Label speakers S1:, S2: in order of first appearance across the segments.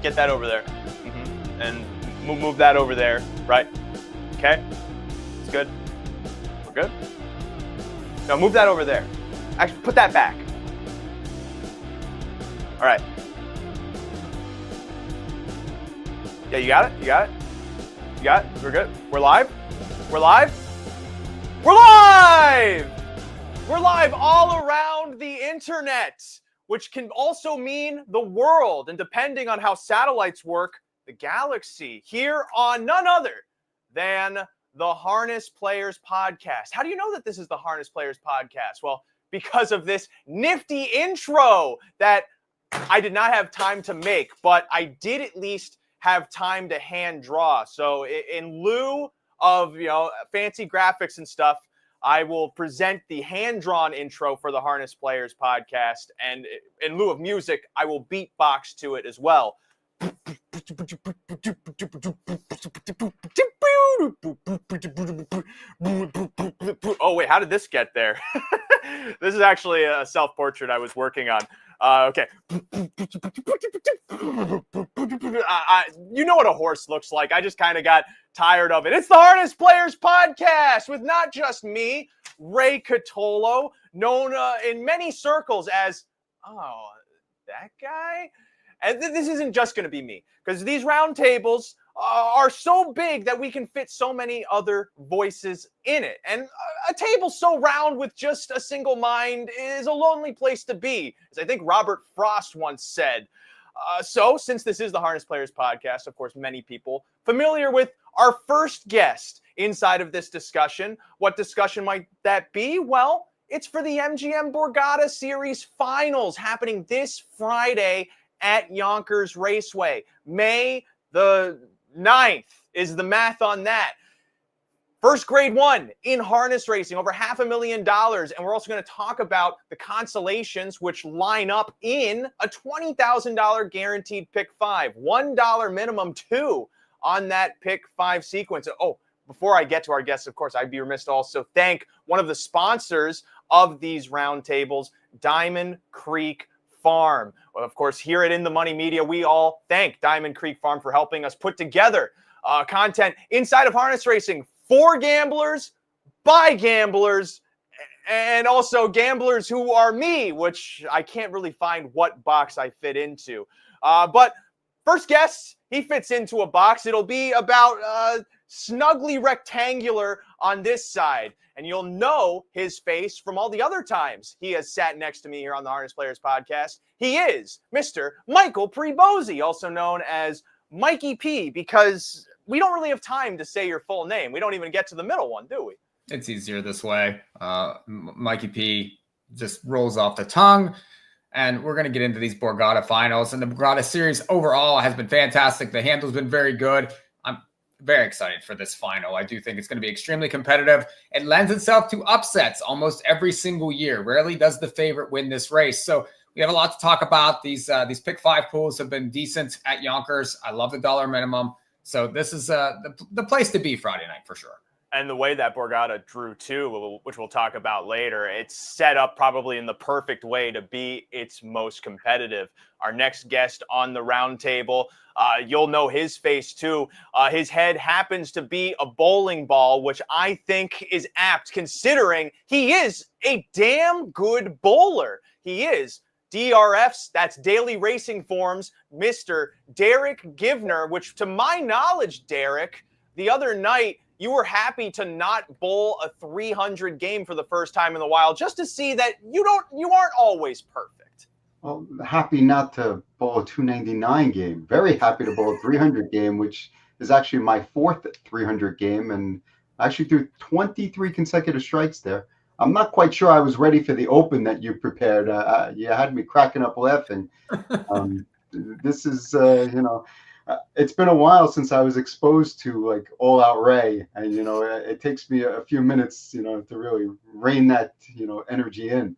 S1: Get that over there. And move that over there, right? Okay. It's good. We're good. No, move that over there. Actually, put that back. All right. Yeah, you got it? You got it? You got it? We're good? We're live? We're live? We're live! We're live all around the internet, which can also mean the world, and depending on how satellites work, the galaxy, here on none other than the Harness Players Podcast. How do you know that this is the Harness Players Podcast? Well, because of this nifty intro that I did not have time to make, but I did at least have time to hand draw. So in lieu of, fancy graphics and stuff, I will present the hand-drawn intro for the Harness Players Podcast, and in lieu of music, I will beatbox to it as well. Oh, wait, how did this get there? This is actually a self-portrait I was working on. Okay. You know what a horse looks like. I just kind of got tired of it. It's the Harness Players Podcast with not just me, Ray Cotolo, known in many circles as, that guy? And this isn't just going to be me, because these roundtables are so big that we can fit so many other voices in it. And a table so round with just a single mind is a lonely place to be, as I think Robert Frost once said. So since this is the Harness Players Podcast, of course, many people familiar with our first guest inside of this discussion. What discussion might that be? Well, it's for the MGM Borgata Series Finals happening this Friday at Yonkers Raceway. May the 9th is the math on that. First grade one in harness racing, over $500,000. And we're also going to talk about the consolations, which line up in a $20,000 guaranteed pick five, $1 minimum, two on that pick five sequence. Oh, before I get to our guests, of course, I'd be remiss to also thank one of the sponsors of these roundtables, Diamond Creek Farm. Well, of course, here at In the Money Media, we all thank Diamond Creek Farm for helping us put together content inside of harness racing for gamblers, by gamblers, and also gamblers who are me, which I can't really find what box I fit into. But first guest, he fits into a box. It'll be about snugly rectangular on this side. And you'll know his face from all the other times he has sat next to me here on the Harness Players Podcast. He is Mr. Michael Prebozy, also known as Mikey P, because we don't really have time to say your full name. We don't even get to the middle one, do we?
S2: It's easier this way. Mikey P just rolls off the tongue. And we're going to get into these Borgata finals. And the Borgata series overall has been fantastic. The handle's been very good. I'm very excited for this final. I do think it's going to be extremely competitive. It lends itself to upsets almost every single year. Rarely does the favorite win this race. So we have a lot to talk about. These pick five pools have been decent at Yonkers. I love the dollar minimum. So this is the place to be Friday night for sure.
S1: And the way that Borgata drew too, which we'll talk about later, it's set up probably in the perfect way to be its most competitive. Our next guest on the roundtable, you'll know his face too. His head happens to be a bowling ball, which I think is apt considering he is a damn good bowler. He is DRF's, that's Daily Racing Forms, Mr. Derick Giwner, which to my knowledge, Derick, the other night, you were happy to not bowl a 300 game for the first time in the wild, just to see that you aren't always perfect.
S3: Well, happy not to bowl a 299 game. Very happy to bowl a 300 game, which is actually my fourth 300 game, and I actually threw 23 consecutive strikes there. I'm not quite sure I was ready for the open that you prepared. You had me cracking up laughing. This is, it's been a while since I was exposed to like all out Ray, and it takes me a few minutes, to really rein that energy in.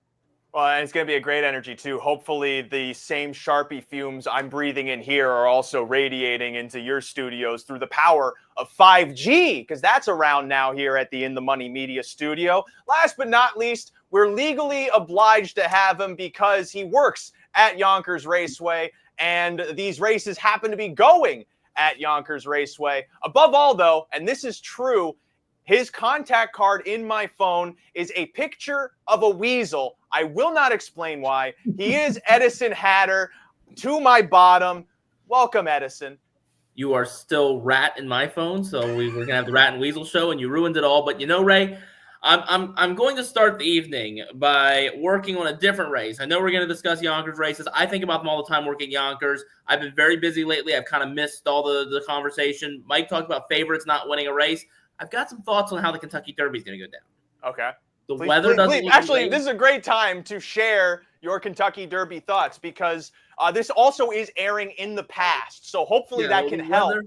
S1: Well, and it's going to be a great energy too. Hopefully the same Sharpie fumes I'm breathing in here are also radiating into your studios through the power of 5G, because that's around now here at the In the Money Media studio. Last but not least, we're legally obliged to have him because he works at Yonkers Raceway and these races happen to be going at Yonkers Raceway. Above all, though, and this is true, his contact card in my phone is a picture of a weasel. I will not explain why. He is Edison Hatter to my bottom. Welcome, Edison.
S4: You are still rat in my phone, so we're gonna have the Rat and Weasel show, and you ruined it all. But you know, Ray, I'm going to start the evening by working on a different race. I know we're going to discuss Yonkers races. I think about them all the time working Yonkers. I've been very busy lately. I've kind of missed all the conversation. Mike talked about favorites not winning a race. I've got some thoughts on how the Kentucky Derby is going to go down.
S1: Okay.
S4: The weather doesn't.
S1: Actually, this is a great time to share your Kentucky Derby thoughts because this also is airing in the past. So hopefully that can help.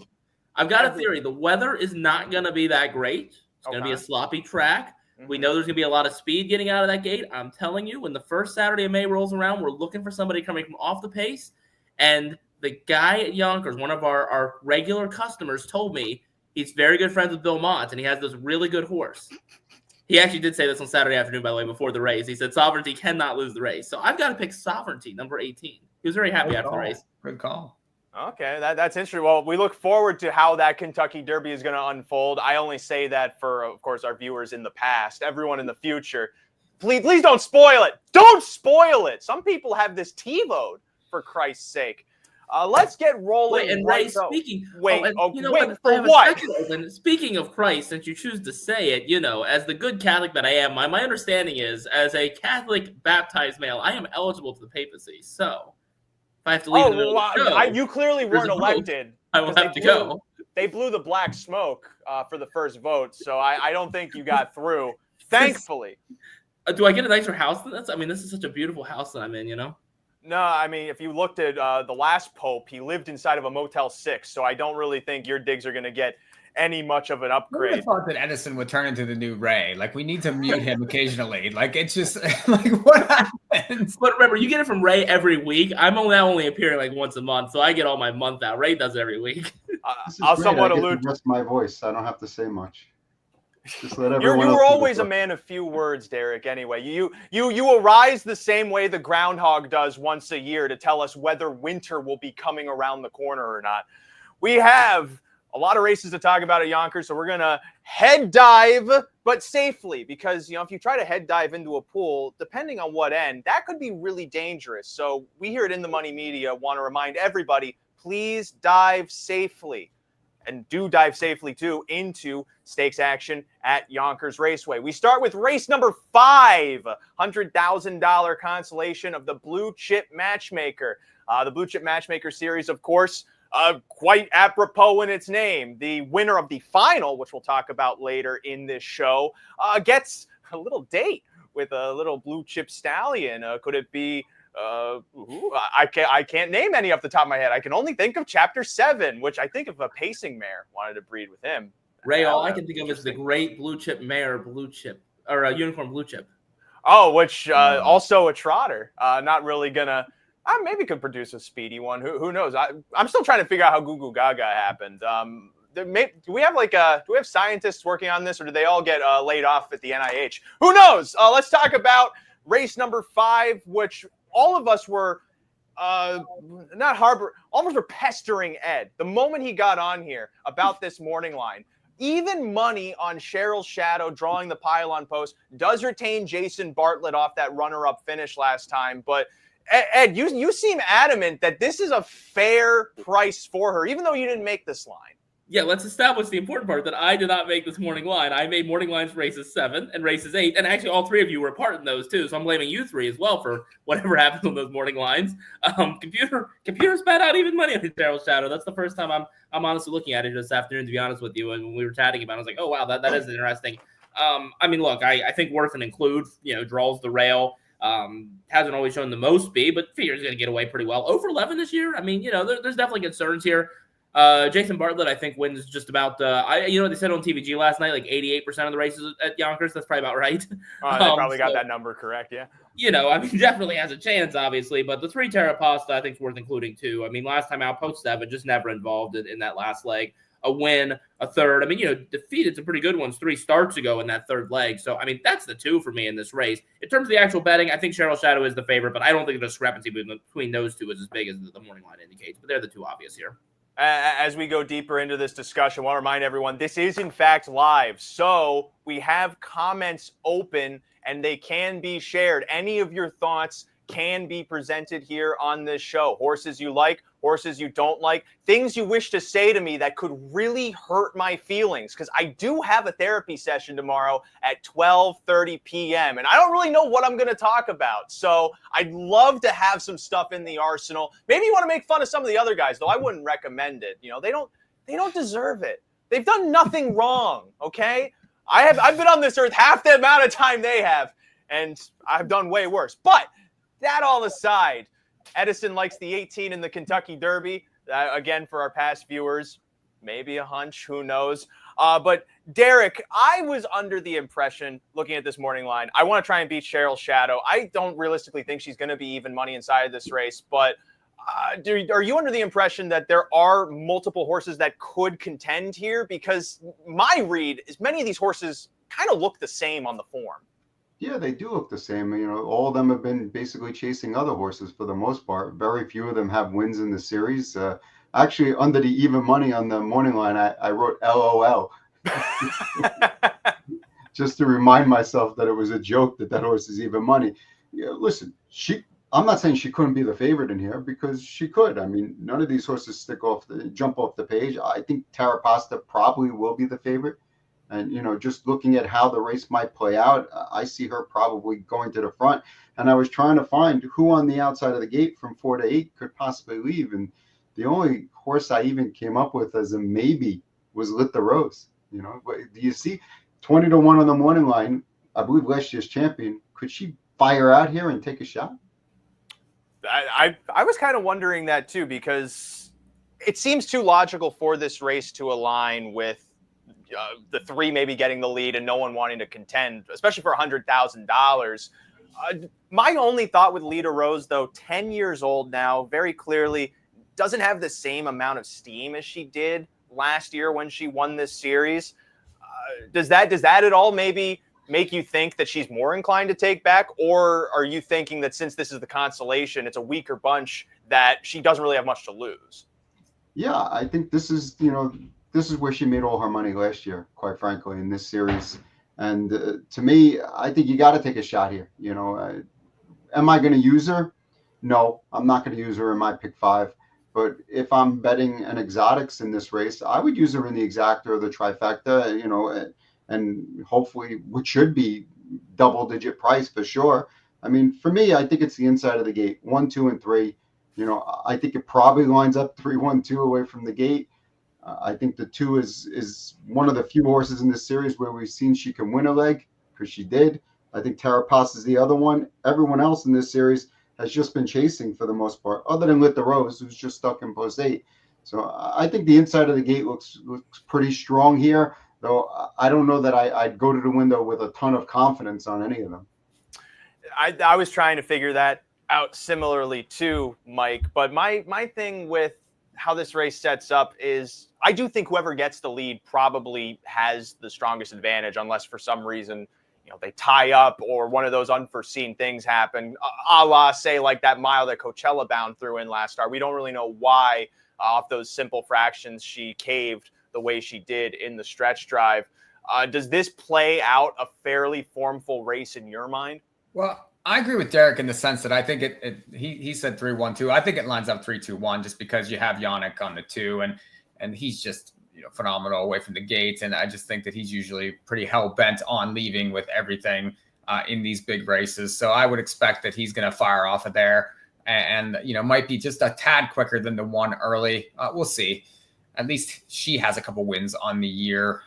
S4: I've got a theory. The weather is not going to be that great. It's going to be a sloppy track. We know there's going to be a lot of speed getting out of that gate. I'm telling you, when the first Saturday of May rolls around, we're looking for somebody coming from off the pace. And the guy at Yonkers, one of our regular customers, told me he's very good friends with Bill Mott, and he has this really good horse. He actually did say this on Saturday afternoon, by the way, before the race. He said Sovereignty cannot lose the race. So I've got to pick Sovereignty, number 18. He was very happy after the race.
S2: Good call.
S1: Okay, that's interesting. Well, we look forward to how that Kentucky Derby is going to unfold. I only say that for, of course, our viewers in the past. Everyone in the future, please don't spoil it. Don't spoil it. Some people have this TiVo'd, for Christ's sake. Let's get rolling.
S4: Wait, and Ray, speaking.
S1: Wait, for what?
S4: Speaking of Christ, since you choose to say it, as the good Catholic that I am, my understanding is, as a Catholic baptized male, I am eligible to the papacy. So I have to leave in the middle of the show.
S1: You clearly weren't elected.
S4: I will have to go.
S1: They blew the black smoke for the first vote, so I don't think you got through, thankfully.
S4: Do I get a nicer house than this? I mean, this is such a beautiful house that I'm in,
S1: No, I mean, if you looked at the last pope, he lived inside of a Motel 6, so I don't really think your digs are going to get any much of an upgrade.
S2: I thought that Edison would turn into the new Ray. Like, we need to mute him occasionally. Like, it's just, like, what happens?
S4: But remember, you get it from Ray every week. I'm now only appearing, like, once a month, so I get all my month out. Ray does it every week.
S3: I'll somewhat allude to my voice. I don't have to say much. Just let everyone
S1: you were always a man of few words, Derick, anyway. You arise the same way the groundhog does once a year to tell us whether winter will be coming around the corner or not. We have a lot of races to talk about at Yonkers, so we're going to head dive, but safely, because, if you try to head dive into a pool, depending on what end, that could be really dangerous. So we here at In the Money Media want to remind everybody, please dive safely. And do dive safely, too, into stakes action at Yonkers Raceway. We start with race number 5, $100,000 consolation of the Blue Chip Matchmaker. The Blue Chip Matchmaker series, of course, quite apropos in its name. The winner of the final, which we'll talk about later in this show, gets a little date with a little blue chip stallion. Could it be... I can't name any off the top of my head. I can only think of Chapter 7, which I think if a pacing mare wanted to breed with him.
S4: Ray, all I can think of is the great blue chip mare, blue chip, or unicorn blue chip.
S1: Oh, which also a trotter. Not really gonna. Maybe could produce a speedy one. Who knows? I'm still trying to figure out how Goo Goo Gaga happened. Do we have scientists working on this, or do they all get laid off at the NIH? Who knows? Let's talk about race number 5, which all of us were all of us were pestering Ed the moment he got on here about this morning line. Even money on Cheryl's Shadow drawing the pylon post does retain Jason Bartlett off that runner-up finish last time. But Ed, you seem adamant that this is a fair price for her, even though you didn't make this line.
S4: Yeah, let's establish the important part that I did not make this morning line. I made morning lines for races 7 and races 8, and actually all 3 of you were a part in those too. So I'm blaming you 3 as well for whatever happens on those morning lines. Computer spat out even money on Cheryl's Shadow. That's the first time I'm honestly looking at it this afternoon, to be honest with you. And when we were chatting about it, I was like, oh wow, that is interesting. I mean, look, I think Worth and Include, draws the rail. Hasn't always shown the most speed, but figures going to get away pretty well. Over 11 this year. I mean, there's definitely concerns here. Jason Bartlett, I think, wins just about. They said on TVG last night, like 88% of the races at Yonkers. That's probably about right.
S1: They probably got that number correct. Yeah.
S4: I mean, definitely has a chance, obviously. But the 3 Terra Pasta, I think, is worth including too. I mean, last time out, Post 7 just never involved in that last leg. a win, a third. I mean, defeated some pretty good ones 3 starts ago in that third leg. So, I mean, that's the 2 for me in this race. In terms of the actual betting, I think Cheryl Shadow is the favorite, but I don't think the discrepancy between those 2 is as big as the morning line indicates. But they're the 2 obvious here.
S1: As we go deeper into this discussion, I want to remind everyone this is in fact live. So we have comments open and they can be shared. Any of your thoughts can be presented here on this show. Horses you like, horses you don't like, things you wish to say to me that could really hurt my feelings, because I do have a therapy session tomorrow at 12:30 p.m. and I don't really know what I'm going to talk about. So I'd love to have some stuff in the arsenal. Maybe you want to make fun of some of the other guys, though I wouldn't recommend it. They don't deserve it. They've done nothing wrong, okay? I've been on this earth half the amount of time they have, and I've done way worse. But that all aside, Edison likes the 18 in the Kentucky Derby. Again, for our past viewers, maybe a hunch, who knows. But Derick, I was under the impression, looking at this morning line, I want to try and beat Cheryl Shadow. I don't realistically think she's going to be even money inside of this race, but are you under the impression that there are multiple horses that could contend here? Because my read is many of these horses kind of look the same on the form.
S3: Yeah, they do look the same. All of them have been basically chasing other horses for the most part. Very few of them have wins in the series. Actually, under the even money on the morning line, I wrote LOL. Just to remind myself that it was a joke that horse is even money. Listen, I'm not saying she couldn't be the favorite in here, because she could. I mean, none of these horses jump off the page. I think Tara Pasta probably will be the favorite. And, just looking at how the race might play out, I see her probably going to the front. And I was trying to find who on the outside of the gate from 4 to 8 could possibly leave. And the only horse I even came up with as a maybe was Lit the Rose. Do you see 20 to 1 on the morning line? I believe last year's champion. Could she fire out here and take a shot?
S1: I was kind of wondering that too, because it seems too logical for this race to align with the 3 maybe getting the lead and no one wanting to contend, especially for $100,000. My only thought with Lita Rose, though, 10 years old now, very clearly doesn't have the same amount of steam as she did last year when she won this series. Does that at all maybe make you think that she's more inclined to take back? Or are you thinking that since this is the consolation, it's a weaker bunch, that she doesn't really have much to lose?
S3: Yeah, I think this is where she made all her money last year, quite frankly, in this series. And to me, I think you got to take a shot here. Am I going to use her? No, I'm not going to use her in my pick 5. But if I'm betting an exotics in this race, I would use her in the exacta or the trifecta, and hopefully, which should be double-digit price for sure. I mean, for me, I think it's the inside of the gate, 1, 2, and 3. I think it probably lines up 3, 1, 2 away from the gate. I think the 2 is one of the few horses in this series where we've seen she can win a leg, because she did. I think Tara Pass is the other one. Everyone else in this series has just been chasing for the most part, other than Lit the Rose, who's just stuck in post 8. So I think the inside of the gate looks pretty strong here, though I don't know that I'd go to the window with a ton of confidence on any of them.
S1: I was trying to figure that out similarly too, Mike. But my thing with how this race sets up is I do think whoever gets the lead probably has the strongest advantage, unless for some reason, they tie up or one of those unforeseen things happen, a la, say, like that mile that Coachella Bound threw in last start. We don't really know why off those simple fractions she caved the way she did in the stretch drive. Does this play out a fairly formful race in your mind?
S2: Well, I agree with Derick in the sense that I think he said 3-1-2. I think it lines up 3-2-1 just because you have Yannick on the 2 and he's just phenomenal away from the gate. And I just think that he's usually pretty hell-bent on leaving with everything in these big races. So I would expect that he's going to fire off of there and might be just a tad quicker than the 1 early. We'll see. At least she has a couple wins on the year.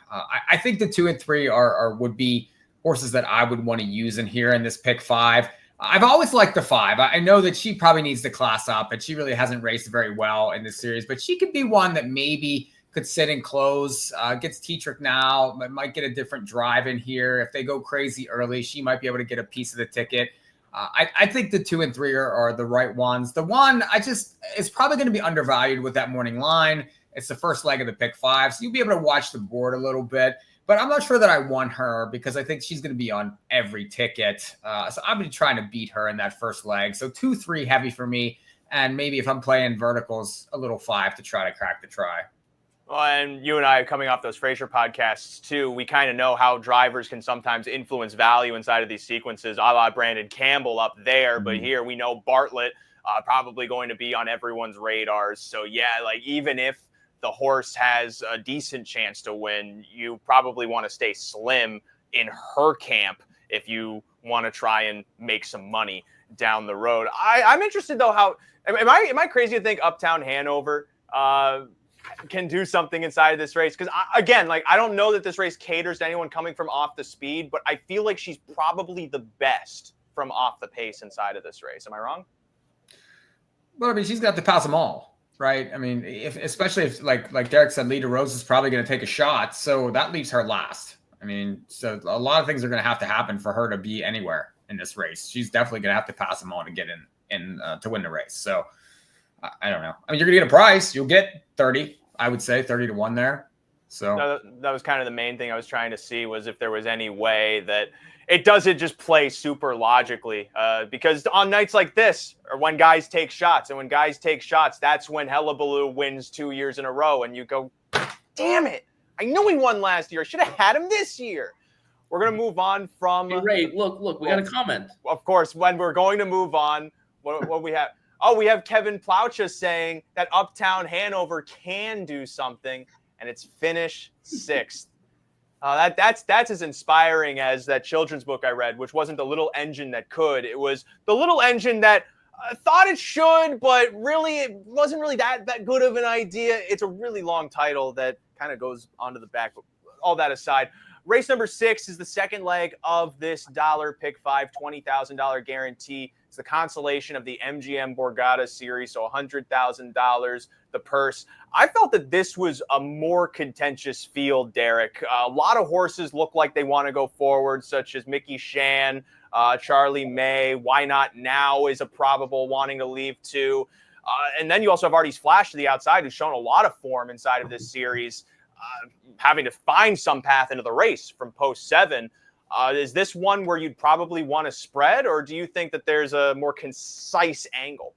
S2: I think the 2 and 3 would be horses that I would want to use in here in this pick 5. I've always liked the 5. I know that she probably needs to class up, and she really hasn't raced very well in this series, but she could be one that maybe could sit and close, gets T-Trick now, might get a different drive in here. If they go crazy early, she might be able to get a piece of the ticket. I think the 2 and 3 are the right ones. The one it's probably going to be undervalued with that morning line. It's the first leg of the pick 5, so you'll be able to watch the board a little bit. But I'm not sure that I want her because I think she's going to be on every ticket. So I'm going to try to beat her in that first leg. So 2-3 heavy for me. And maybe if I'm playing verticals, a little 5 to try to crack the try.
S1: Well, and you and I, coming off those Fraser podcasts too, we kind of know how drivers can sometimes influence value inside of these sequences, a la Brandon Campbell up there. But here we know Bartlett probably going to be on everyone's radars. So yeah, like even if the horse has a decent chance to win, you probably want to stay slim in her camp if you want to try and make some money down the road. I'm interested though, how am I crazy to think Uptown Hanover can do something inside of this race? Because again, like I don't know that this race caters to anyone coming from off the speed, but I feel like she's probably the best from off the pace inside of this race. Am I wrong?
S2: Well, I mean, she's got to pass them all. Right. I mean, especially if like Derick said, Lita Rose is probably going to take a shot. So that leaves her last. I mean, so a lot of things are going to have to happen for her to be anywhere in this race. She's definitely going to have to pass them all to get in to win the race. So I don't know. I mean, you're going to get a price. You'll get 30, I would say 30 to 1 there. So
S1: that was kind of the main thing I was trying to see, was if there was any way that it doesn't just play super logically, because on nights like this, or when guys take shots, that's when Hullabaloo wins 2 years in a row, and you go, damn it, I know he won last year. I should have had him this year. We're going to move on from...
S4: Hey, Ray, look, we got a comment.
S1: Of course, when we're going to move on, what we have... Oh, we have Kevin Plaucha saying that Uptown Hanover can do something, and it's finish 6th. That's as inspiring as that children's book I read, which wasn't the little engine that could. It was the little engine that thought it should, but really it wasn't really that good of an idea. It's a really long title that kind of goes onto the back. But all that aside, race number 6 is the second leg of this pick 5 $20,000 guarantee. It's the consolation of the MGM Borgata Series, so $100,000, the purse. I felt that this was a more contentious field, Derick. A lot of horses look like they want to go forward, such as Mikee Shan, Charlie May. Why Not Now is a probable wanting to leave too. And then you also have Artie's Flash to the outside, who's shown a lot of form inside of this series, having to find some path into the race from post 7. Is this one where you'd probably want to spread, or do you think that there's a more concise angle?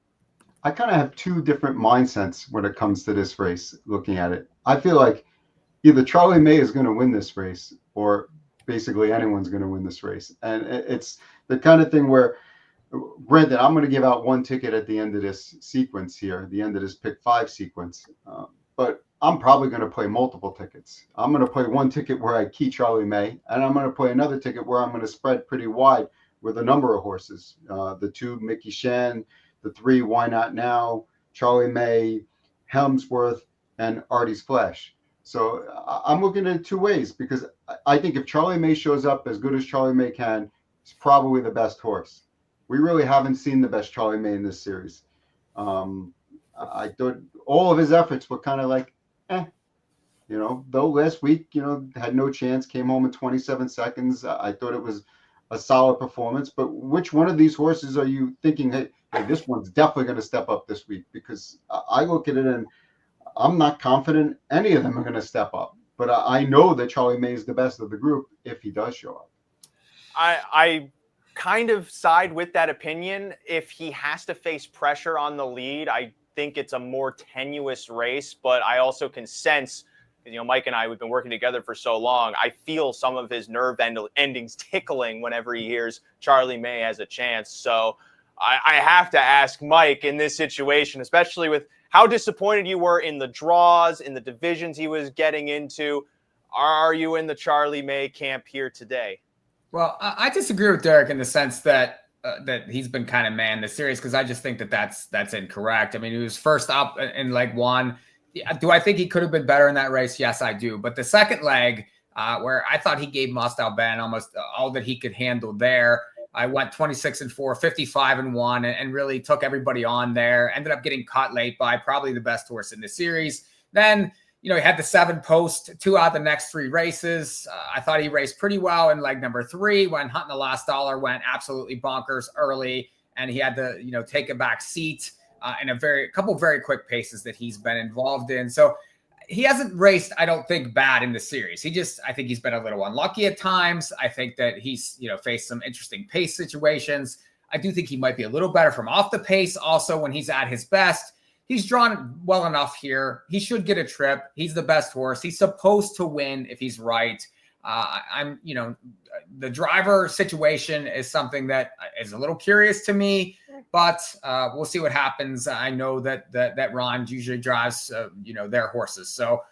S3: I kind of have 2 different mindsets when it comes to this race, looking at it. I feel like either Charlie May is going to win this race, or basically anyone's going to win this race. And it's the kind of thing where, Brendan, I'm going to give out 1 ticket at the end of this sequence here, the end of this pick 5 sequence. But I'm probably going to play multiple tickets. I'm going to play 1 ticket where I key Charlie May, and I'm going to play another ticket where I'm going to spread pretty wide with a number of horses. The 2, Mikee Shan, the 3, Why Not Now, Charlie May, Helmsworth, and Artie's Flash. So I'm looking at it 2 ways, because I think if Charlie May shows up as good as Charlie May can, he's probably the best horse. We really haven't seen the best Charlie May in this series. I thought all of his efforts were kind of like, though last week, had no chance, came home in 27 seconds. I thought it was a solid performance. But which one of these horses are you thinking, hey, this one's definitely going to step up this week? Because I look at it and I'm not confident any of them are going to step up. But I know that Charlie May is the best of the group if he does show up.
S1: I kind of side with that opinion. If he has to face pressure on the lead, I think it's a more tenuous race, but I also can sense, Mike and I, we've been working together for so long. I feel some of his nerve endings tickling whenever he hears Charlie May has a chance. So I have to ask Mike, in this situation, especially with how disappointed you were in the draws, in the divisions he was getting into, are you in the Charlie May camp here today?
S2: Well, I disagree with Derick in the sense that he's been kind of man this series, because I just think that's incorrect. I mean, he was first up in leg 1. Do I think he could have been better in that race? Yes, I do. But the second leg, where I thought he gave Mostel Ben almost all that he could handle there, I went 26-4, 55-1, and really took everybody on there. Ended up getting caught late by probably the best horse in the series. Then he had the 7 post 2 out of the next 3 races. I thought he raced pretty well in leg number 3 when Hunting the Last Dollar went absolutely bonkers early, and he had to, take a back seat in a couple very quick paces that he's been involved in. So he hasn't raced, I don't think, bad in the series. I think he's been a little unlucky at times. I think that he's, faced some interesting pace situations. I do think he might be a little better from off the pace also when he's at his best. He's drawn well enough here. He should get a trip. He's the best horse. He's supposed to win if he's right. The driver situation is something that is a little curious to me, but we'll see what happens. I know that Ron usually drives, their horses. So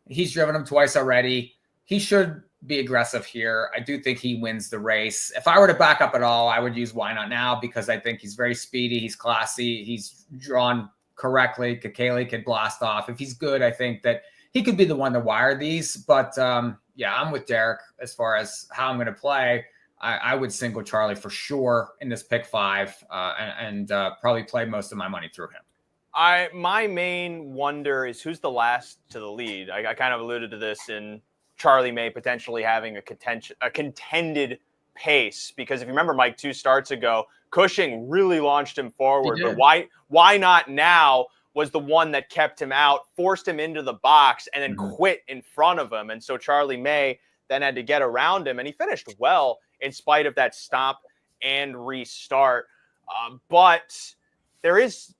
S2: he's driven them twice already. He should be aggressive here. I do think he wins the race. If I were to back up at all, I would use Why Not Now, because I think he's very speedy. He's classy. He's drawn correctly. Kakele could blast off. If he's good, I think that he could be the one to wire these. But I'm with Derick as far as how I'm going to play. I would single Charlie for sure in this pick 5 and probably play most of my money through him.
S1: My main wonder is who's the last to the lead. I kind of alluded to this in Charlie May potentially having a contended pace, because if you remember, Mike, 2 starts ago, Cushing really launched him forward, but why not now was the one that kept him out, forced him into the box, and then quit in front of him. And so Charlie May then had to get around him, and he finished well in spite of that stop and restart. But there is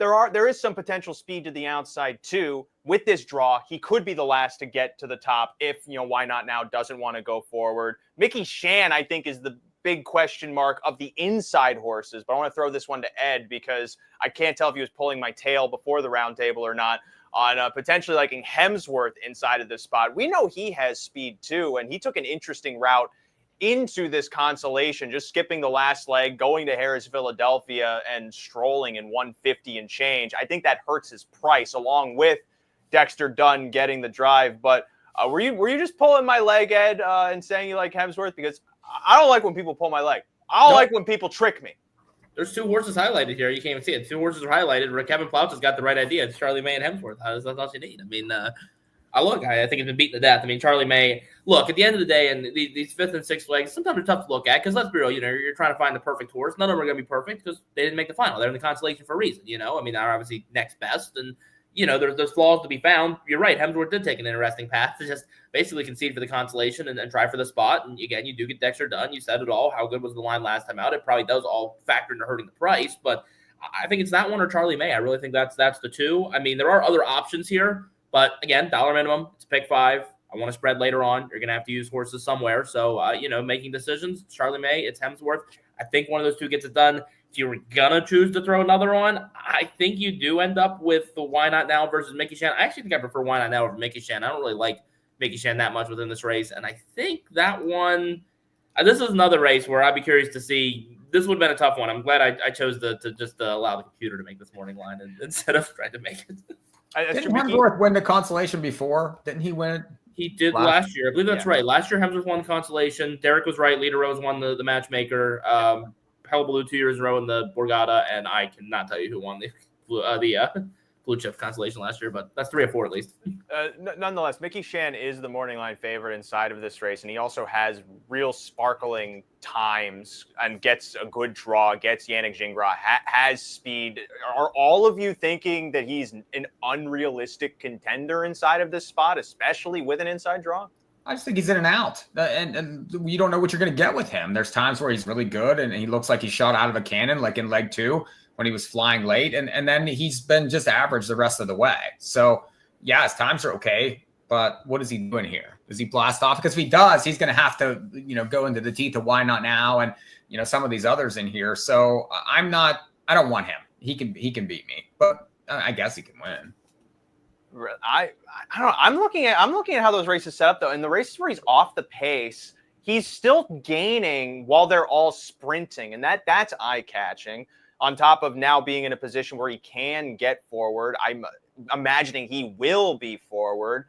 S1: some potential speed to the outside too. With this draw, he could be the last to get to the top if, Why Not Now doesn't want to go forward. Mikee Shan, I think, is the big question mark of the inside horses, but I want to throw this one to Ed because I can't tell if he was pulling my tail before the round table or not on potentially liking Hemsworth inside of this spot. We know he has speed too, and he took an interesting route into this consolation, just skipping the last leg, going to Harris, Philadelphia, and strolling in 150 and change. I think that hurts his price, along with Dexter Dunn getting the drive. But were you just pulling my leg, Ed, and saying you like Hemsworth? Because I don't like when people pull my leg. I don't like when people trick me.
S4: There's 2 horses highlighted here. You can't even see it. 2 horses are highlighted. Kevin Plouch has got the right idea. It's Charlie May and Hemsworth. That's all you need. I mean, I think it's been beaten to death. I mean, Charlie May, look, at the end of the day, and these 5th and 6th legs, sometimes they're tough to look at because, let's be real, you're trying to find the perfect horse. None of them are going to be perfect because they didn't make the final. They're in the consolation for a reason, I mean, they're obviously next best, and, there's flaws to be found. You're right. Hemsworth did take an interesting path to just basically concede for the consolation and try for the spot. And, again, you do get Dexter Dunn. You said it all. How good was the line last time out? It probably does all factor into hurting the price, but I think it's that one or Charlie May. I really think that's the 2. I mean, there are other options here. But again, dollar minimum, it's pick 5. I want to spread later on. You're going to have to use horses somewhere. So, making decisions, it's Charlie May, it's Hemsworth. I think one of those 2 gets it done. If you were going to choose to throw another on, I think you do end up with the Why Not Now versus Mikee Shan. I actually think I prefer Why Not Now over Mikee Shan. I don't really like Mikee Shan that much within this race. And I think that one, this is another race where I'd be curious to see. This would have been a tough one. I'm glad I chose to just allow the computer to make this morning line instead of trying to make it.
S2: Didn't Hemsworth win the consolation before? Didn't he win it?
S4: He did last year. I believe that's right. Last year, Hemsworth won the consolation. Derick was right. Lita Rose won the matchmaker. Hullabaloo 2 years in a row in the Borgata, and I cannot tell you who won the Blue Chip consolation last year, but that's 3 or 4 at least.
S1: Nonetheless, Mikee Shan is the morning line favorite inside of this race, and he also has real sparkling times and gets a good draw, gets Yannick Gingras, has speed. Are all of you thinking that he's an unrealistic contender inside of this spot, especially with an inside draw?
S2: I just think he's in and out, and you don't know what you're going to get with him. There's times where he's really good, and he looks like he shot out of a cannon, like in leg 2 when he was flying late, and then he's been just average the rest of the way. So, yeah, his times are okay, but what is he doing here? Does he blast off? Because if he does, he's going to have to, go into the teeth of Why Not Now and, some of these others in here. So I don't want him. He can beat me, but I guess he can win.
S1: I don't know. I'm looking at how those races set up though. In the races where he's off the pace, he's still gaining while they're all sprinting, and that's eye catching. On top of now being in a position where he can get forward, I'm imagining he will be forward.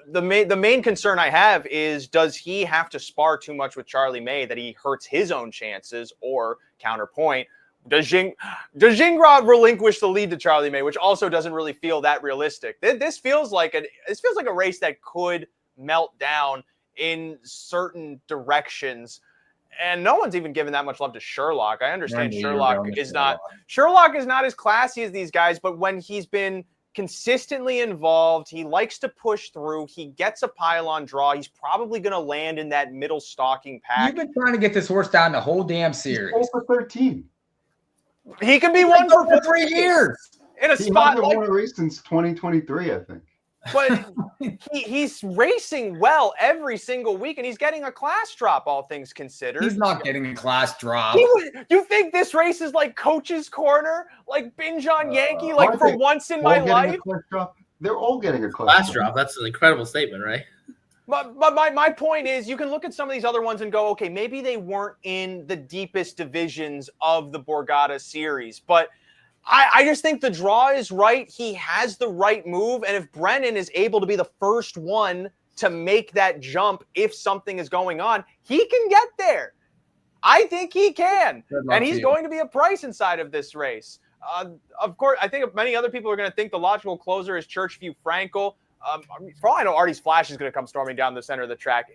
S1: The main concern I have is, does he have to spar too much with Charlie May that he hurts his own chances, or counterpoint, Does Giwner relinquish the lead to Charlie May, which also doesn't really feel that realistic? This feels like a race that could melt down in certain directions. And no one's even given that much love to Sherlock. I understand Sherlock is not as classy as these guys, but when he's been consistently involved, he likes to push through. He gets a pylon draw. He's probably going to land in that middle stalking pack.
S2: You've been trying to get this horse down the whole damn series.
S3: He's 0 for 13.
S1: He can be one for
S2: 3 years
S1: in a spot like
S3: won a race since 2023, I think.
S1: But he's racing well every single week, and he's getting a class drop, all things considered.
S2: He's not getting a class drop.
S1: You think this race is like Coach's Corner, like Binge on Yankee, like for once in my life?
S3: They're all getting a
S4: class drop. That's an incredible statement, right?
S1: But my point is, you can look at some of these other ones and go, okay, maybe they weren't in the deepest divisions of the Borgata series, but I just think the draw is right. He has the right move. And if Brennan is able to be the first one to make that jump, if something is going on, he can get there. I think he can. And he's going to be a price inside of this race. Of course, I think many other people are going to think the logical closer is Churchview Frankel. For all I know, Artie's Flash is going to come storming down the center of the track.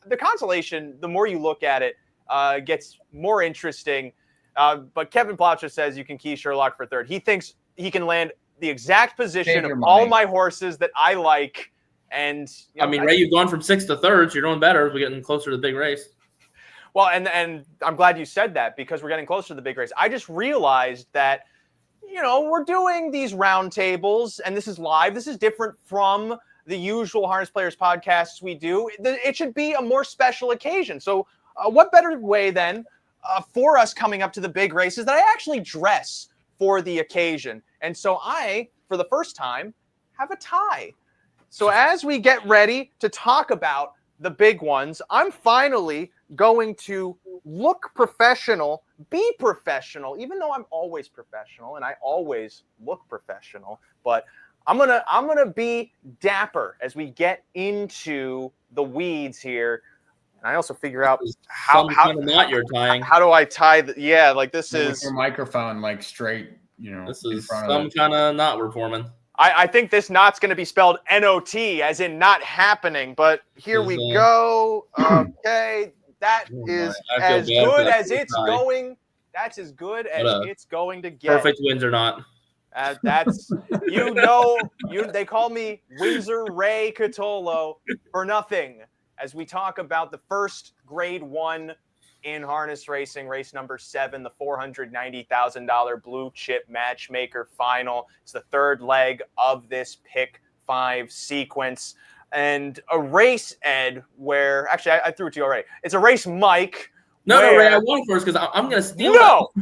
S1: The consolation, the more you look at it, gets more interesting. But Kevin Plotcher says you can key Sherlock for third. He thinks he can land the exact position of all my horses that I like. And
S4: Ray, you've gone from 6th to 3rd, so you're doing better as we're getting closer to the big race.
S1: Well, and I'm glad you said that because we're getting closer to the big race. I just realized that, we're doing these roundtables, and this is live. This is different from the usual Harness Players podcasts we do. It should be a more special occasion. So what better way then for us coming up to the big races that I actually dress for the occasion. And so I, for the first time, have a tie. So as we get ready to talk about the big ones, I'm finally going to look professional, be professional, even though I'm always professional and I always look professional, but I'm gonna be dapper as we get into the weeds here. I also figure out how
S4: knot you're tying.
S1: How do I tie? This is
S2: with your microphone straight.
S4: This is some kind of knot we're forming.
S1: I think this knot's going to be spelled N-O-T, as in not happening. But here we go. Okay, that is as good as it's going. That's as good as it's going to get.
S4: Perfect wins or not.
S1: That's they call me Windsor Ray Cotolo for nothing. As we talk about the first Grade 1 in harness racing, race number 7, the $490,000 Blue Chip Matchmaker Final. It's the third leg of this Pick 5 sequence. And a race, Ed, where... Actually, I threw it to you already. It's a race, Mike.
S4: No, Ray, I won first because I'm going to steal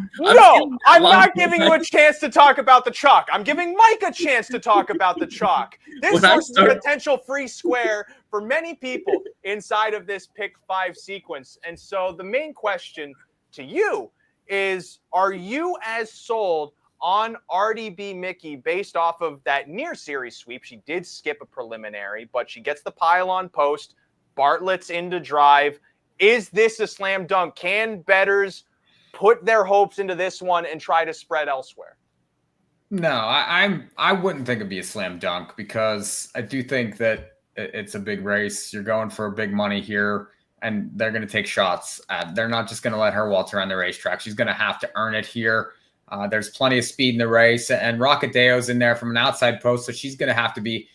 S1: I'm not giving you a chance to talk about the chalk. I'm giving Mike a chance to talk about the chalk. This is a potential free square for many people inside of this Pick 5 sequence. And so the main question to you is, are you as sold on RDB Mikee based off of that near series sweep? She did skip a preliminary, but she gets the pylon post. Bartlett's into drive. Is this a slam dunk? Can bettors put their hopes into this one and try to spread elsewhere?
S2: No, I wouldn't think it'd be a slam dunk because I do think that it's a big race. You're going for big money here, and they're going to take shots at. They're not just going to let her waltz around the racetrack. She's going to have to earn it here. There's plenty of speed in the race, and Rockadeo's in there from an outside post, so she's going to have to be,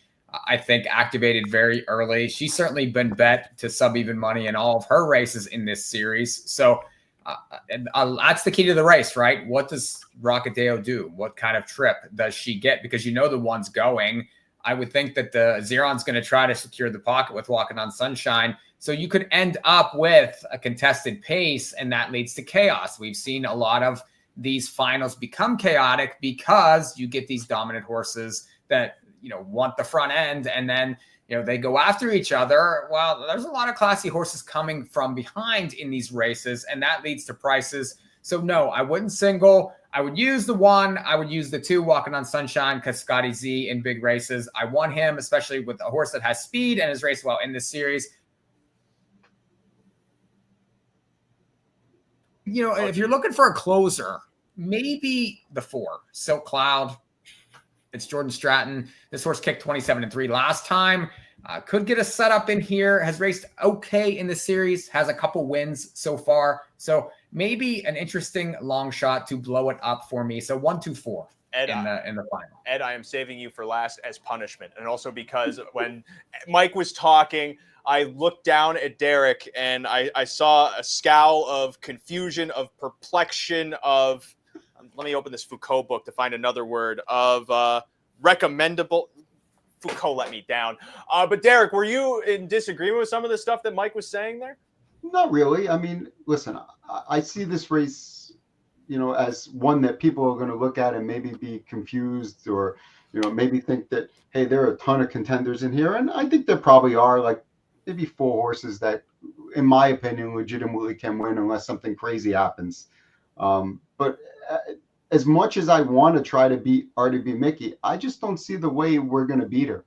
S2: I think, activated very early. She's certainly been bet to sub-even money in all of her races in this series. So that's the key to the race, right? What does Rockadeo do? What kind of trip does she get? Because the one's going. I would think that the Xeron's going to try to secure the pocket with Walking on Sunshine. So you could end up with a contested pace, and that leads to chaos. We've seen a lot of these finals become chaotic because you get these dominant horses that want the front end, and then they go after each other. Well, there's a lot of classy horses coming from behind in these races, and that leads to prices. So no, I wouldn't single. I would use the 1. I would use the 2, Walking on Sunshine, because Scotty Z in big races. I want him, especially with a horse that has speed and has raced well in this series. If you're looking for a closer maybe the 4, Silk Cloud. It's Jordan Stratton. This horse kicked 27-3 last time. Could get a setup in here. Has raced okay in the series. Has a couple wins so far. So maybe an interesting long shot to blow it up for me. So 1, 2, 4 in the final.
S1: Ed, I am saving you for last as punishment, and also because when Mike was talking, I looked down at Derick and I saw a scowl of confusion, of perplexion, of let me open this Foucault book to find another word, of recommendable. Foucault let me down. But Derick, were you in disagreement with some of the stuff that Mike was saying there?
S3: Not really. I mean, listen, I see this race, as one that people are going to look at and maybe be confused, or, maybe think that, hey, there are a ton of contenders in here. And I think there probably are, like, maybe 4 horses that, in my opinion, legitimately can win unless something crazy happens. But as much as I want to try to beat RDB Mikee, I just don't see the way we're going to beat her,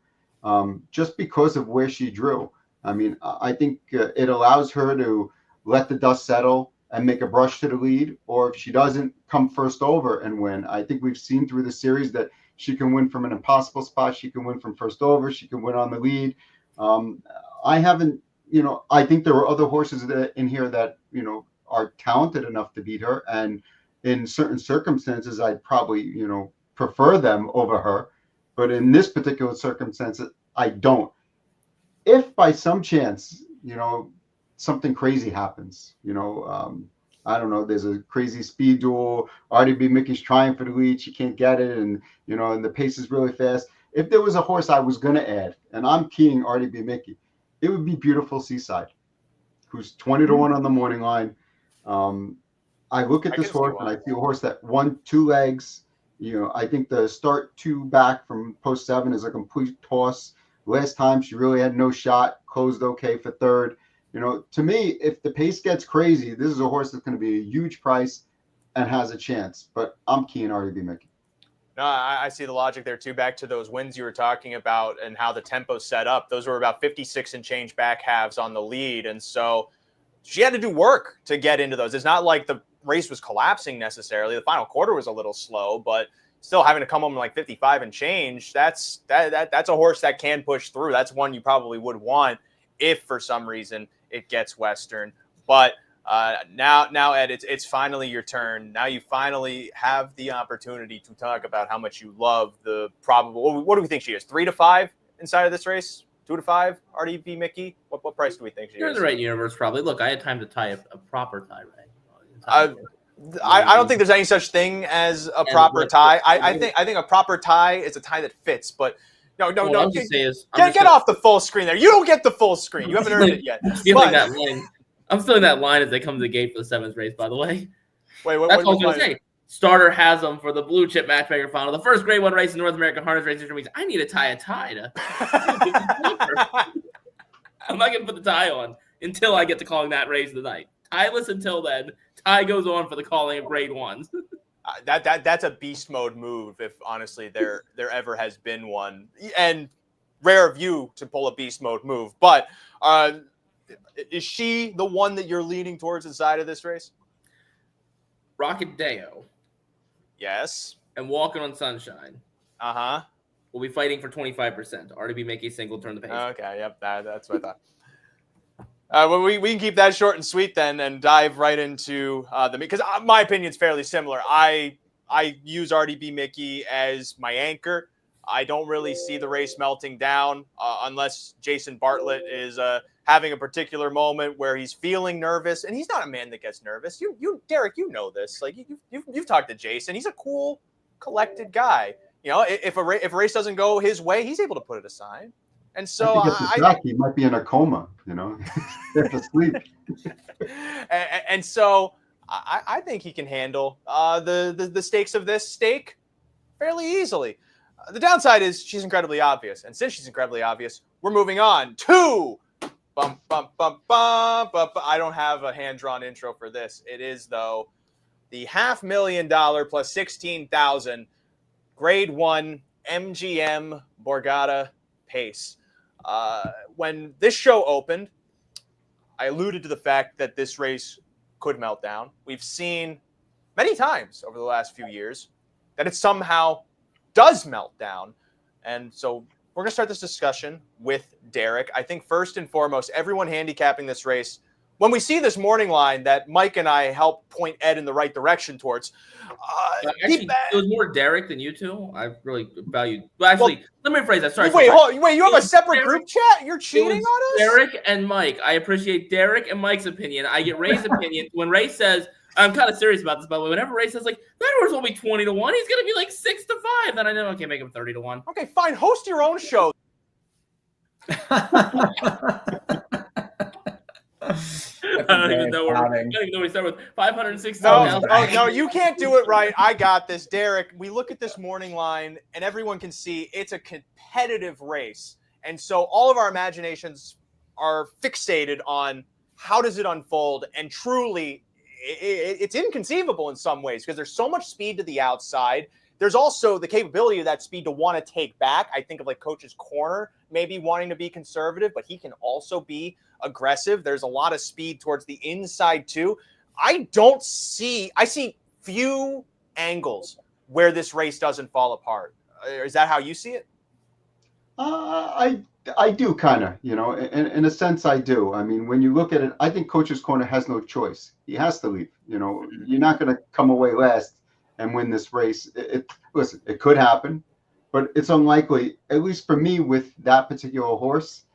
S3: just because of where she drew. I mean, I think it allows her to let the dust settle and make a brush to the lead, or if she doesn't, come first over and win. I think we've seen through the series that she can win from an impossible spot. She can win from first over. She can win on the lead. I haven't, I think there were other horses in here that, are talented enough to beat her. And in certain circumstances, I'd probably, prefer them over her. But in this particular circumstance, I don't. If by some chance, something crazy happens, I don't know, there's a crazy speed duel, RDB Mikee's trying for the lead, she can't get it, and, and the pace is really fast. If there was a horse I was going to add, and I'm keying RDB Mikee, it would be Beautiful Seaside, who's 20-1 on the morning line. I look at this horse and I see a horse that won 2 legs. I think the start 2 back from post 7 is a complete toss. Last time she really had no shot, closed okay for 3rd. To me, if the pace gets crazy, this is a horse that's going to be a huge price and has a chance. But I'm keying RDB Mikee.
S1: No, I see the logic there too. Back to those wins you were talking about and how the tempo set up. Those were about 56 and change back halves on the lead. And so she had to do work to get into those. It's not like the race was collapsing necessarily. The final quarter was a little slow, but still having to come home like 55 and change, that's a horse that can push through. That's one you probably would want if for some reason it gets Western. But now, Ed, it's finally your turn. Now you finally have the opportunity to talk about how much you love the probable. What do we think she is? 3 to 5 inside of this race? 2 to 5? RDB Mikee? What price do we think she is?
S4: You're in the right universe, probably. Look, I had time to tie a proper tie, right?
S1: I don't think there's any such thing as a proper tie. I think a proper tie is a tie that fits, but no. Get off the full screen there. You don't get the full screen. You haven't earned it yet.
S4: I'm stealing that line as they come to the gate for the 7th race, by the way.
S1: Wait,
S4: that's what I was going to say. Starter has them for the blue chip matchmaker final. The first grade 1 race in North American harness racing means I need to tie a tie to. I'm not going to put the tie on until I get to calling that race tonight. Tieless until then. Tie goes on for the calling of grade 1s.
S1: That's a beast mode move, if honestly there ever has been one, and rare of you to pull a beast mode move. But is she the one that you're leaning towards inside of this race?
S4: Rocket Deo.
S1: Yes.
S4: And Walking on Sunshine.
S1: Uh-huh.
S4: We'll be fighting for 25%. RDB Mikee single turn the pace.
S1: Okay, yep, that's what I thought. Well, we can keep that short and sweet then and dive right into because my opinion is fairly similar. I use RDB Mikee as my anchor. I don't really see the race melting down unless Jason Bartlett is having a particular moment where he's feeling nervous, and he's not a man that gets nervous. You Derick, you know this. Like you've talked to Jason. He's a cool, collected guy. If a race doesn't go his way, he's able to put it aside. And so
S3: he might be in a coma, asleep.
S1: And so I think he can handle the stakes of this stake fairly easily. The downside is she's incredibly obvious. And since she's incredibly obvious, we're moving on to bum, bum, bum, bum, bum. I don't have a hand-drawn intro for this. It is, though, the $500,000 plus $16,000 grade 1 MGM Borgata pace. When this show opened, I alluded to the fact that this race could melt down. We've seen many times over the last few years that it somehow does melt down. And so we're going to start this discussion with Derick. I think first and foremost, everyone handicapping this race, when we see this morning line that Mike and I help point Ed in the right direction towards.
S4: Actually, it was more Derick than you two. I really valued. Well, actually, let me rephrase that. Sorry.
S1: Wait, you have a separate group chat? You're cheating on us?
S4: Derick and Mike. I appreciate Derick and Mike's opinion. I get Ray's opinion. When Ray says, I'm kind of serious about this, by the way, whenever Ray says, like, that horse will be 20-1, he's going to be like 6-5. Then I know I can't make him 30-1.
S1: Okay, fine. Host your own show.
S4: I don't even know where we start with 516,000.
S1: No, you can't do it right. I got this, Derick. We look at this morning line, and everyone can see it's a competitive race, and so all of our imaginations are fixated on how does it unfold. And truly, it's inconceivable in some ways because there's so much speed to the outside. There's also the capability of that speed to want to take back. I think of like Coach's Corner, maybe wanting to be conservative, but he can also be aggressive. There's a lot of speed towards the inside too. I see few angles where this race doesn't fall apart. Is that how you see it?
S3: I do kind of, in a sense I do. I mean, when you look at it, I think Coach's Corner has no choice. He has to leave. You're not going to come away last and win this race. Listen, it could happen, but it's unlikely, at least for me with that particular horse.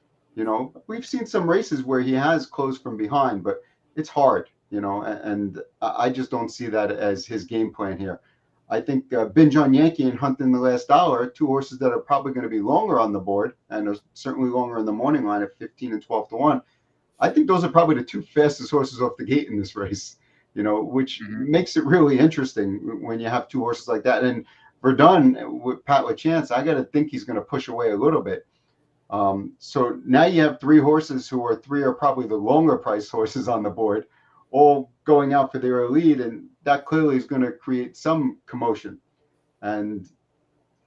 S3: We've seen some races where he has closed from behind, but it's hard, and I just don't see that as his game plan here. I think Binge on Yankee and Hunt in the Last Dollar, two horses that are probably going to be longer on the board and are certainly longer in the morning line at 15 and 12-1. I think those are probably the two fastest horses off the gate in this race, which makes it really interesting when you have two horses like that. And Verdun with Pat LaChance, I got to think he's going to push away a little bit. So now you have three horses who are probably the longer price horses on the board, all going out for their lead, and that clearly is going to create some commotion. And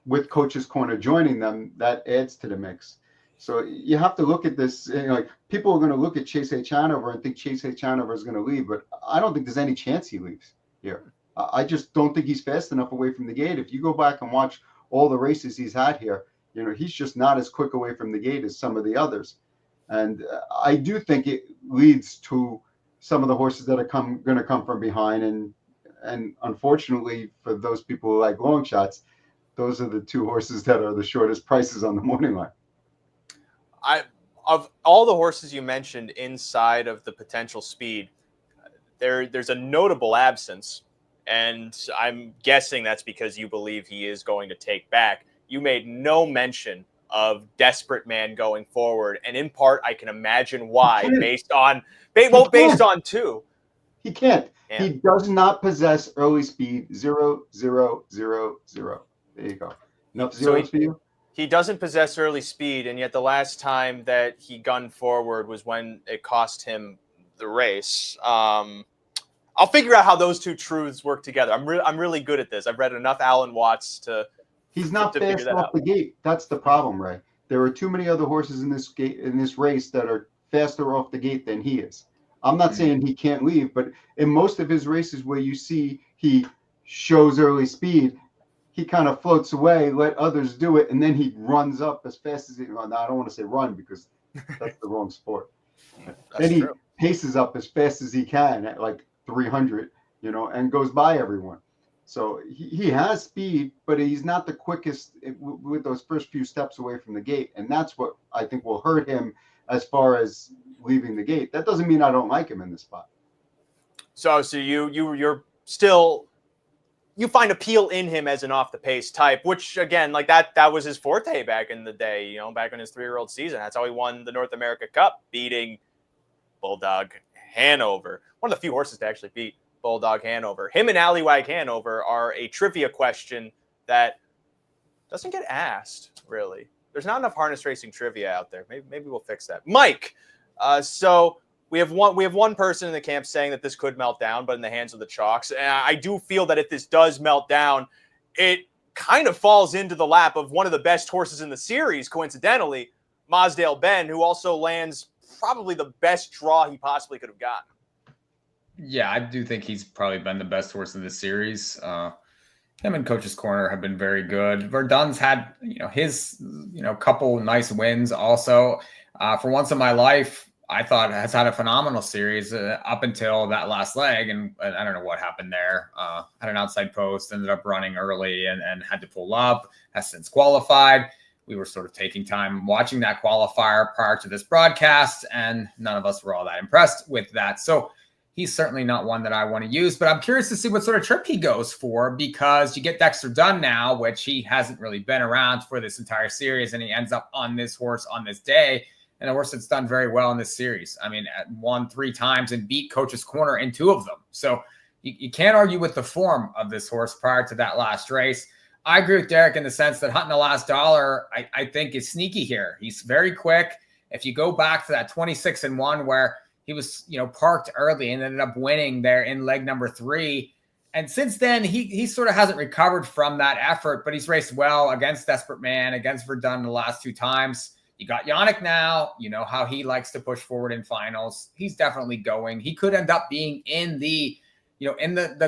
S3: with Coach's Corner joining them, that adds to the mix. So you have to look at this, like people are going to look at Chase H. Hanover and think Chase H. Hanover is going to leave, but I don't think there's any chance he leaves here. I just don't think he's fast enough away from the gate. If you go back and watch all the races he's had here, he's just not as quick away from the gate as some of the others. And I do think it leads to some of the horses that are going to come from behind. And unfortunately for those people who like long shots, those are the two horses that are the shortest prices on the morning line.
S1: Of all the horses you mentioned inside of the potential speed, there's a notable absence. And I'm guessing that's because you believe he is going to take back. You made no mention of Desperate Man going forward, and in part, I can imagine why, based on two.
S3: He can't.
S1: Yeah.
S3: He does not possess early speed. 0, 0, 0, 0. There you go. Enough zeros for you?
S1: He doesn't possess early speed, and yet the last time that he gunned forward was when it cost him the race. I'll figure out how those two truths work together. I'm really good at this. I've read enough Alan Watts to.
S3: He's not fast off the gate. That's the problem, Ray. There are too many other horses in this race that are faster off the gate than he is. I'm not saying he can't leave, but in most of his races where you see he shows early speed, he kind of floats away, let others do it, and then he runs up as fast as he. Well, I don't want to say run because that's the wrong sport. Then he paces up as fast as he can at like 300, and goes by everyone. So he has speed, but he's not the quickest with those first few steps away from the gate. And that's what I think will hurt him as far as leaving the gate. That doesn't mean I don't like him in this spot. So
S1: you're still, you find appeal in him as an off the pace type, which again, like that was his forte back in the day, back in his 3-year-old season. That's how he won the North America Cup, beating Bulldog Hanover. One of the few horses to actually beat Bulldog Hanover. Him and Allywag Hanover are a trivia question that doesn't get asked, really. There's not enough harness racing trivia out there. Maybe we'll fix that. Mike, so we have one person in the camp saying that this could melt down, but in the hands of the chalks. And I do feel that if this does melt down, it kind of falls into the lap of one of the best horses in the series, coincidentally, Mosdale Ben, who also lands probably the best draw he possibly could have gotten.
S2: Yeah, I do think he's probably been the best horse of the series. Him and Coach's Corner have been very good. Verdun's had, his, couple nice wins also. For once in my life, I thought has had a phenomenal series up until that last leg. And I don't know what happened there. Had an outside post, ended up running early and had to pull up, has since qualified. We were sort of taking time watching that qualifier prior to this broadcast, and none of us were all that impressed with that. So he's certainly not one that I want to use, but I'm curious to see what sort of trip he goes for, because you get Dexter Dunn now, which he hasn't really been around for this entire series, and he ends up on this horse on this day, and a horse that's done very well in this series. I mean, won 3 times and beat Coach's Corner in 2 of them. So you can't argue with the form of this horse prior to that last race. I agree with Derick in the sense that Hunting the Last Dollar, I think, is sneaky here. He's very quick. If you go back to that 26-1 where he was, parked early and ended up winning there in leg number 3. And since then, he sort of hasn't recovered from that effort, but he's raced well against Desperate Man, against Verdun the last 2 times. You got Yannick now. You know how he likes to push forward in finals. He's definitely going. He could end up being in the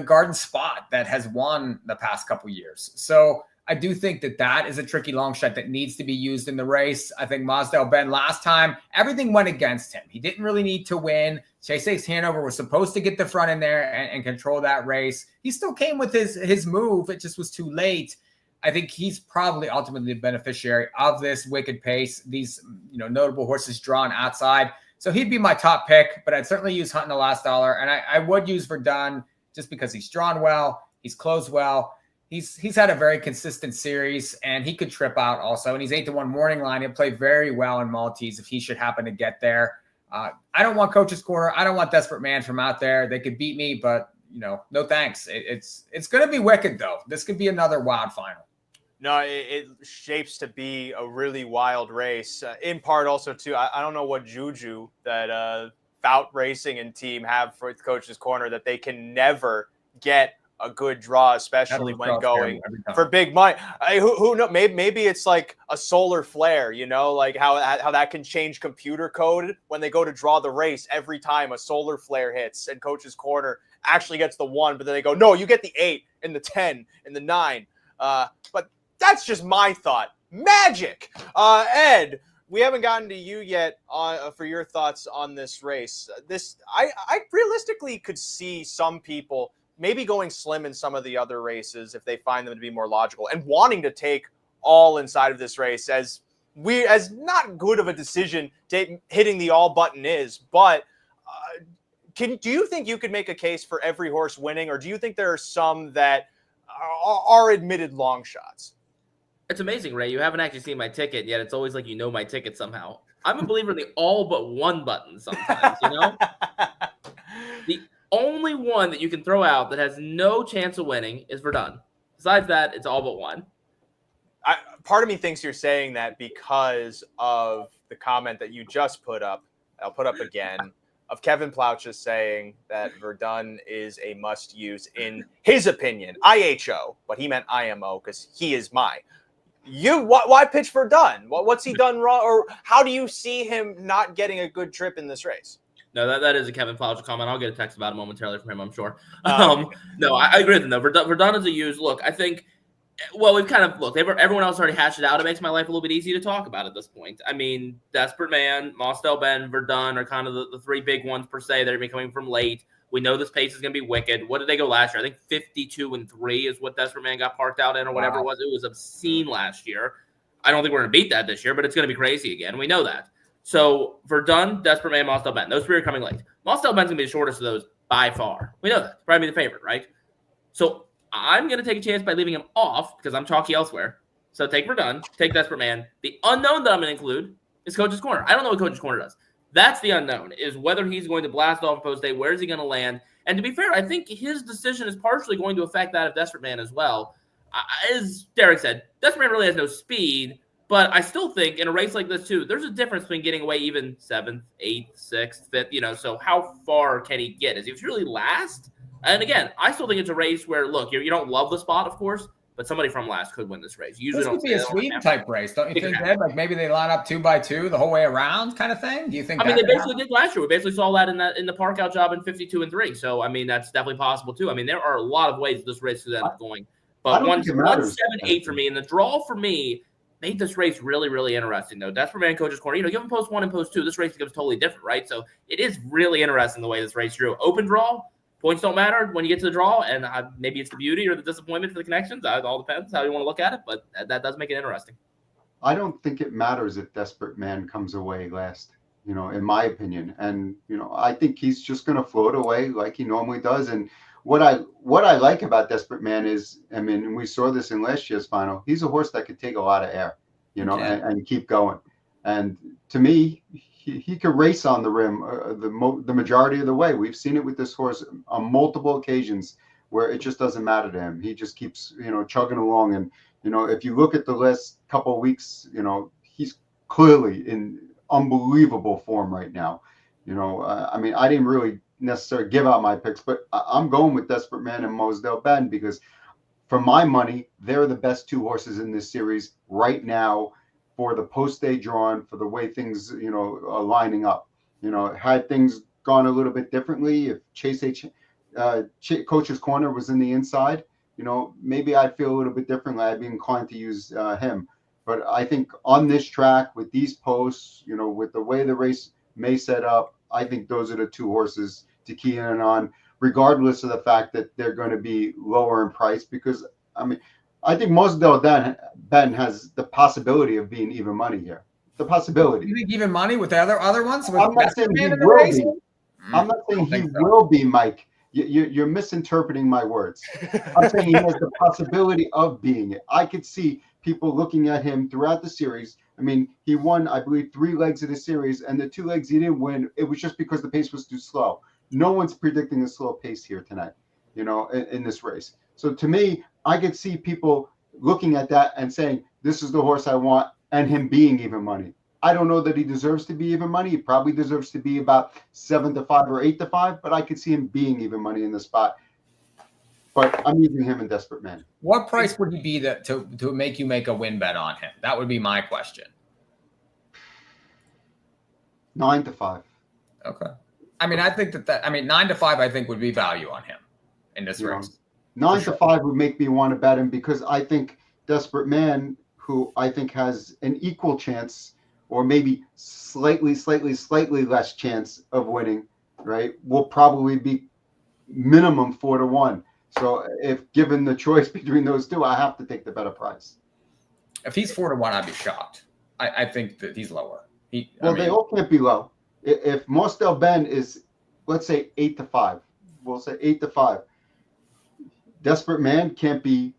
S2: garden spot that has won the past couple years. So I do think that is a tricky long shot that needs to be used in the race. I think Mosdale Ben last time, everything went against him. He didn't really need to win. Chase Ace Hanover was supposed to get the front in there and control that race. He still came with his move. It just was too late. I think he's probably ultimately the beneficiary of this wicked pace, these notable horses drawn outside. So he'd be my top pick, but I'd certainly use Hunting the Last Dollar. And I would use Verdun just because he's drawn well, he's closed well. He's had a very consistent series, and he could trip out also. And he's 8-1 morning line. He'll play very well in Maltese if he should happen to get there. I don't want Coach's Corner. I don't want Desperate Man from out there. They could beat me, but no thanks. It's going to be wicked though. This could be another wild final.
S1: No, it shapes to be a really wild race. In part also too, I don't know what juju that Fout Racing and team have for Coach's Corner that they can never get a good draw, especially when going for big money. Who knows? Maybe it's like a solar flare, like how that can change computer code when they go to draw the race. Every time a solar flare hits and Coach's Corner actually gets the 1, but then they go, no, you get the 8 and the 10 and the 9. But that's just my thought. Magic. Ed, we haven't gotten to you yet for your thoughts on this race. I realistically could see some people maybe going slim in some of the other races if they find them to be more logical, and wanting to take all inside of this race as not good of a decision hitting the all button is. But do you think you could make a case for every horse winning, or do you think there are some that are admitted long shots?
S4: It's amazing, Ray. You haven't actually seen my ticket yet. It's always like my ticket somehow. I'm a believer in the all but one button sometimes, The only one that you can throw out that has no chance of winning is Verdun. Besides that, it's all but one.
S1: Part of me thinks you're saying that because of the comment that you just put up. I'll put up again of Kevin Plouch saying that Verdun is a must-use in his opinion. IHO, but he meant IMO because he is my. Why pitch Verdun? What's he done wrong, or how do you see him not getting a good trip in this race?
S4: No, that is a Kevin Plouch comment. I'll get a text about it momentarily from him, I'm sure. No, I agree with him, though. Verdun is a use. Look, I think, we've kind of, everyone else already hashed it out. It makes my life a little bit easy to talk about at this point. I mean, Desperate Man, Mosdale Ben, Verdun are kind of the 3 big ones per se that are coming from late. We know this pace is going to be wicked. What did they go last year? I think 52-3 is what Desperate Man got parked out in or whatever it was. It was obscene last year. I don't think we're going to beat that this year, but it's going to be crazy again. We know that. So Verdun, Desperate Man, Mosdale Ben. Those 3 are coming late. Mosdale Ben's going to be the shortest of those by far. We know that. Probably the favorite, right? So I'm going to take a chance by leaving him off because I'm chalky elsewhere. So take Verdun, take Desperate Man. The unknown that I'm going to include is Coach's Corner. I don't know what Coach's Corner does. That's the unknown, is whether he's going to blast off post day. Where is he going to land? And to be fair, I think his decision is partially going to affect that of Desperate Man as well. As Derick said, Desperate Man really has no speed, but I still think in a race like this too, there's a difference between getting away even 7th, 8th, 6th, 5th, so how far can he get? Is he really last? And again, I still think it's a race where, look, you don't love the spot, of course, but somebody from last could win this race. Usually
S2: This
S4: don't
S2: could be
S4: say
S2: a
S4: that on
S2: Sweden
S4: camera.
S2: type race, don't you think,
S4: Exactly.
S2: Dad? Like maybe they line up 2x2 the whole way around, kind of thing. Do you think?
S4: I mean,
S2: that
S4: they
S2: could
S4: basically
S2: happen?
S4: did last year. We basically saw that in the park out job in 52 and 3. So I mean, that's definitely possible too. I mean, there are a lot of ways this race could end up going.
S3: I
S4: But
S3: don't think it matters.
S4: 1-7-8 for me, and the draw for me made this race really, really interesting. Though Desperate Man Coach's Corner, you give them post 1 and post 2, this race becomes totally different, right? So it is really interesting the way this race drew. Open draw, points don't matter when you get to the draw, and maybe it's the beauty or the disappointment for the connections. It all depends how you want to look at it, but that does make it interesting.
S3: I don't think it matters if Desperate Man comes away last, in my opinion. And, I think he's just going to float away like he normally does. And what I like about Desperate Man is, I mean, we saw this in last year's final. He's a horse that could take a lot of air, and keep going. And to me, he could race on the rim the majority of the way. We've seen it with this horse on multiple occasions where it just doesn't matter to him. He just keeps, chugging along. And, if you look at the last couple of weeks, he's clearly in unbelievable form right now. I mean, I didn't really necessarily give out my picks, but I'm going with Desperate Man and Mosdale Bend because for my money, they're the best two horses in this series right now for the post-day drawn, for the way things, are lining up. Had things gone a little bit differently, if Coach's Corner was in the inside, maybe I'd feel a little bit differently. I'd be inclined to use him. But I think on this track with these posts, with the way the race may set up, I think those are the two horses to key in on, regardless of the fact that they're going to be lower in price. Because, I mean, I think Mosdale Ben has the possibility of being even money here. The possibility.
S2: You think even money with the other ones? With
S3: I'm not saying he
S2: in the
S3: will
S2: race?
S3: be. I'm not saying he will be, Mike. You're misinterpreting my words. I'm saying he has the possibility of being it. I could see people looking at him throughout the series. I mean, he won, I believe, 3 legs of the series, and the 2 legs he didn't win, it was just because the pace was too slow. No one's predicting a slow pace here tonight, in this race. So to me, I could see people looking at that and saying, this is the horse I want, and him being even money. I don't know that he deserves to be even money. He probably deserves to be about 7-5 or 8-5, but I could see him being even money in the spot. But I'm using him in Desperate Man.
S2: What price would he be to make you make a win bet on him? That would be my question.
S3: 9-5.
S2: Okay. I mean, I think 9-5, I think would be value on him in this race.
S3: 9-5 would make me want to bet him because I think Desperate Man, who I think has an equal chance or maybe slightly less chance of winning, right, will probably be minimum 4-1. So if given the choice between those two, I have to take the better price.
S2: If he's 4-1, I'd be shocked. I think that he's lower.
S3: They all can't be low. If Mosdale Ben is, let's say 8-5, we'll say 8-5. Desperate Man can't be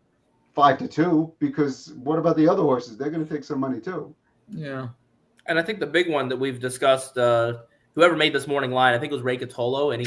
S3: 5-2 because what about the other horses? They're going to take some money too.
S2: Yeah.
S4: And I think the big one that we've discussed, whoever made this morning line, I think it was Ray Cotolo. Any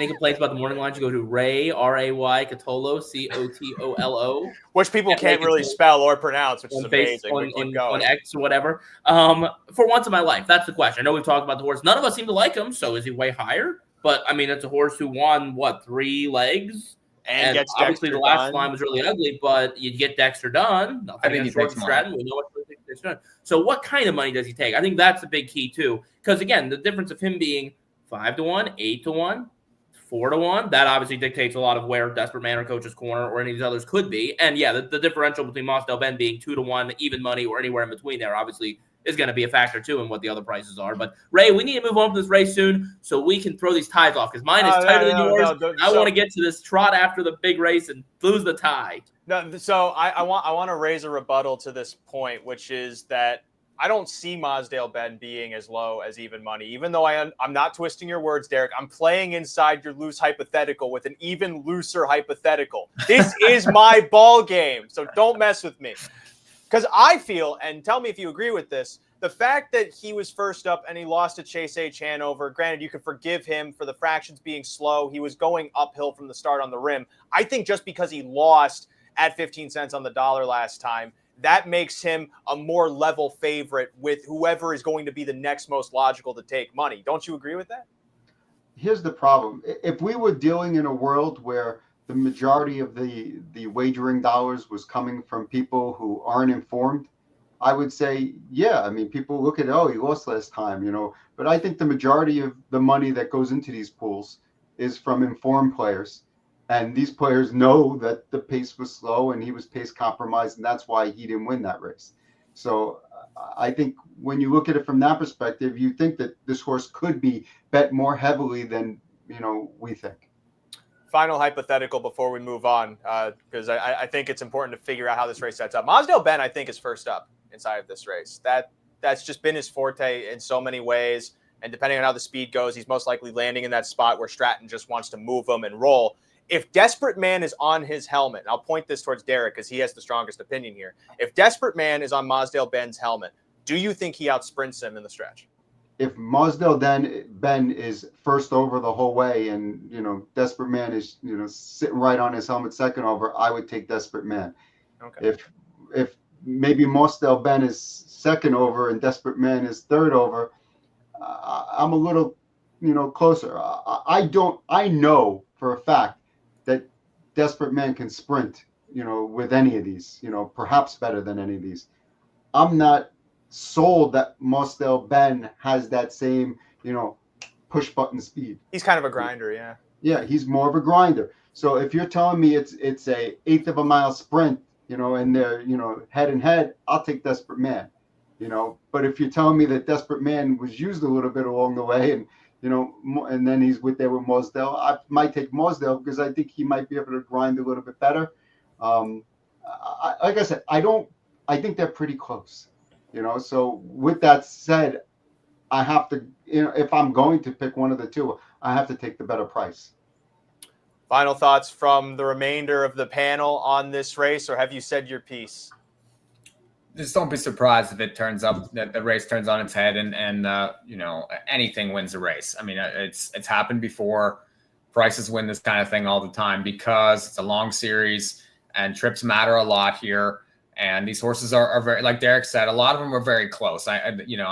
S4: complaints about the morning lines, you go to Ray, R-A-Y, Cotolo, C-O-T-O-L-O.
S1: Which people can't really spell or pronounce, which is amazing.
S4: On X or whatever. For once in my life, that's the question. I know we've talked about the horse. None of us seem to like him, so is he way higher? But, I mean, it's a horse who won, 3 legs? And
S1: gets
S4: obviously
S1: Dexter
S4: the last
S1: done.
S4: line was really ugly, but you get Dexter done.
S2: I think he takes
S4: Stratton. We know what Dexter done. So what kind of money does he take? I think that's the big key too. Because again, the difference of him being 5-1, 8-1, 4-1, that obviously dictates a lot of where Desperate Man or Coach's Corner or any of these others could be. And yeah, the differential between Mosdale Ben being 2-1, even money, or anywhere in between there, obviously is going to be a factor too in what the other prices are. But Ray, we need to move on from this race soon so we can throw these ties off because mine is tighter than yours. I want to get to this trot after the big race and lose the tie.
S1: No, so I want to raise a rebuttal to this point, which is that I don't see Mosdale Ben being as low as even money, even though I'm not twisting your words, Derick. I'm playing inside your loose hypothetical with an even looser hypothetical. This is my ball game, so don't mess with me. Because I feel, and tell me if you agree with this, the fact that he was first up and he lost to Chase H. Hanover, granted, you can forgive him for the fractions being slow. He was going uphill from the start on the rim. I think just because he lost at 15 cents on the dollar last time, that makes him a more level favorite with whoever is going to be the next most logical to take money. Don't you agree with that?
S3: Here's the problem. If we were dealing in a world where the majority of the wagering dollars was coming from people who aren't informed, I would say, yeah. I mean, people look at, oh, he lost last time, but I think the majority of the money that goes into these pools is from informed players. And these players know that the pace was slow and he was pace compromised, and that's why he didn't win that race. So I think when you look at it from that perspective, you think that this horse could be bet more heavily than, we think.
S1: Final hypothetical before we move on, because I think it's important to figure out how this race sets up. Mosdale Ben, I think, is first up inside of this race. That's just been his forte in so many ways. And depending on how the speed goes, he's most likely landing in that spot where Stratton just wants to move him and roll. If Desperate Man is on his helmet, and I'll point this towards Derick because he has the strongest opinion here. If Desperate Man is on Mosdale Ben's helmet, do you think he outsprints him in the stretch?
S3: If Mosdale Ben is first over the whole way and, Desperate Man is, sitting right on his helmet second over, I would take Desperate Man.
S1: Okay.
S3: If maybe Mosdale Ben is second over and Desperate Man is third over, I'm a little, closer. I know for a fact that Desperate Man can sprint, with any of these, perhaps better than any of these. I'm not sold that Mosdale Ben has that same, push button speed.
S1: He's kind of a grinder, yeah.
S3: Yeah, he's more of a grinder. So if you're telling me it's a eighth of a mile sprint, and they're, head and head, I'll take Desperate Man. But if you're telling me that Desperate Man was used a little bit along the way and, and then he's there with Mosdale, I might take Mosdale because I think he might be able to grind a little bit better. Like I said, I think they're pretty close, So with that said, I have to, if I'm going to pick one of the two, I have to take the better price.
S1: Final thoughts from the remainder of the panel on this race, or have you said your piece?
S2: Just don't be surprised if it turns up that the race turns on its head and anything wins a race. I mean, it's happened before. Prices win this kind of thing all the time because it's a long series and trips matter a lot here. And these horses are very, like Derick said, a lot of them are very close. I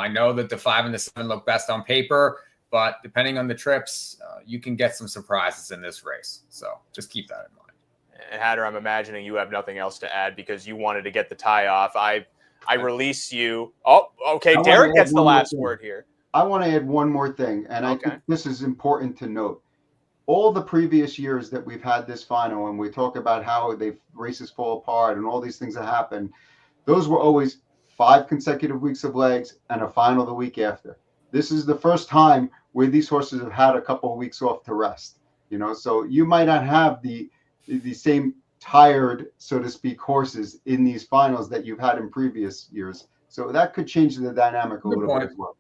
S2: know that the 5 and the 7 look best on paper, but depending on the trips, you can get some surprises in this race. So just keep that in mind.
S1: And Hatter, I'm imagining you have nothing else to add because you wanted to get the tie off. I release you. Oh, okay. Derick gets the last word here.
S3: I want to add one more thing, and I think this is important to note. All the previous years that we've had this final, and we talk about how races fall apart and all these things that happen, those were always 5 consecutive weeks of legs and a final the week after. This is the first time where these horses have had a couple of weeks off to rest. So you might not have the same tired, so to speak, horses in these finals that you've had in previous years. So that could change the dynamic a little bit as well.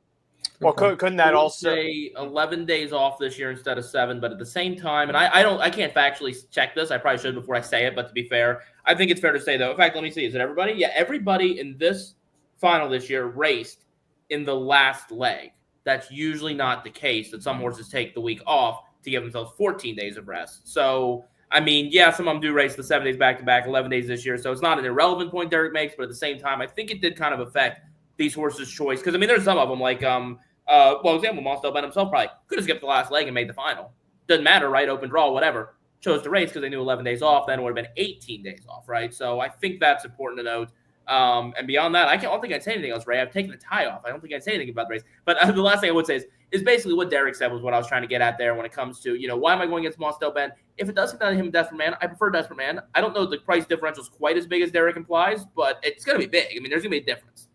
S1: Well, couldn't that also
S4: say 11 days off this year instead of 7? But at the same time, and I can't factually check this. I probably should before I say it. But to be fair, I think it's fair to say though. In fact, let me see. Is it everybody? Yeah, everybody in this final this year raced in the last leg. That's usually not the case. That some horses take the week off to give themselves 14 days of rest. So I mean, yeah, some of them do race the 7 days back to back, 11 days this year. So it's not an irrelevant point Derick makes, but at the same time, I think it did kind of affect these horses' choice. Because I mean, there's some of them like example, Mosdale Ben himself probably could have skipped the last leg and made the final. Doesn't matter, right? Open draw, whatever. Chose to race because they knew 11 days off. Then it would have been 18 days off, right? So I think that's important to note. And beyond that, I don't think I'd say anything else, Ray. I've taken the tie off. I don't think I'd say anything about the race. But the last thing I would say is basically what Derick said was what I was trying to get at there when it comes to, why am I going against Mosdale Ben? If it does come down to him and Desperate Man, I prefer Desperate Man. I don't know if the price differential is quite as big as Derick implies, but it's going to be big. I mean, there's going to be a difference.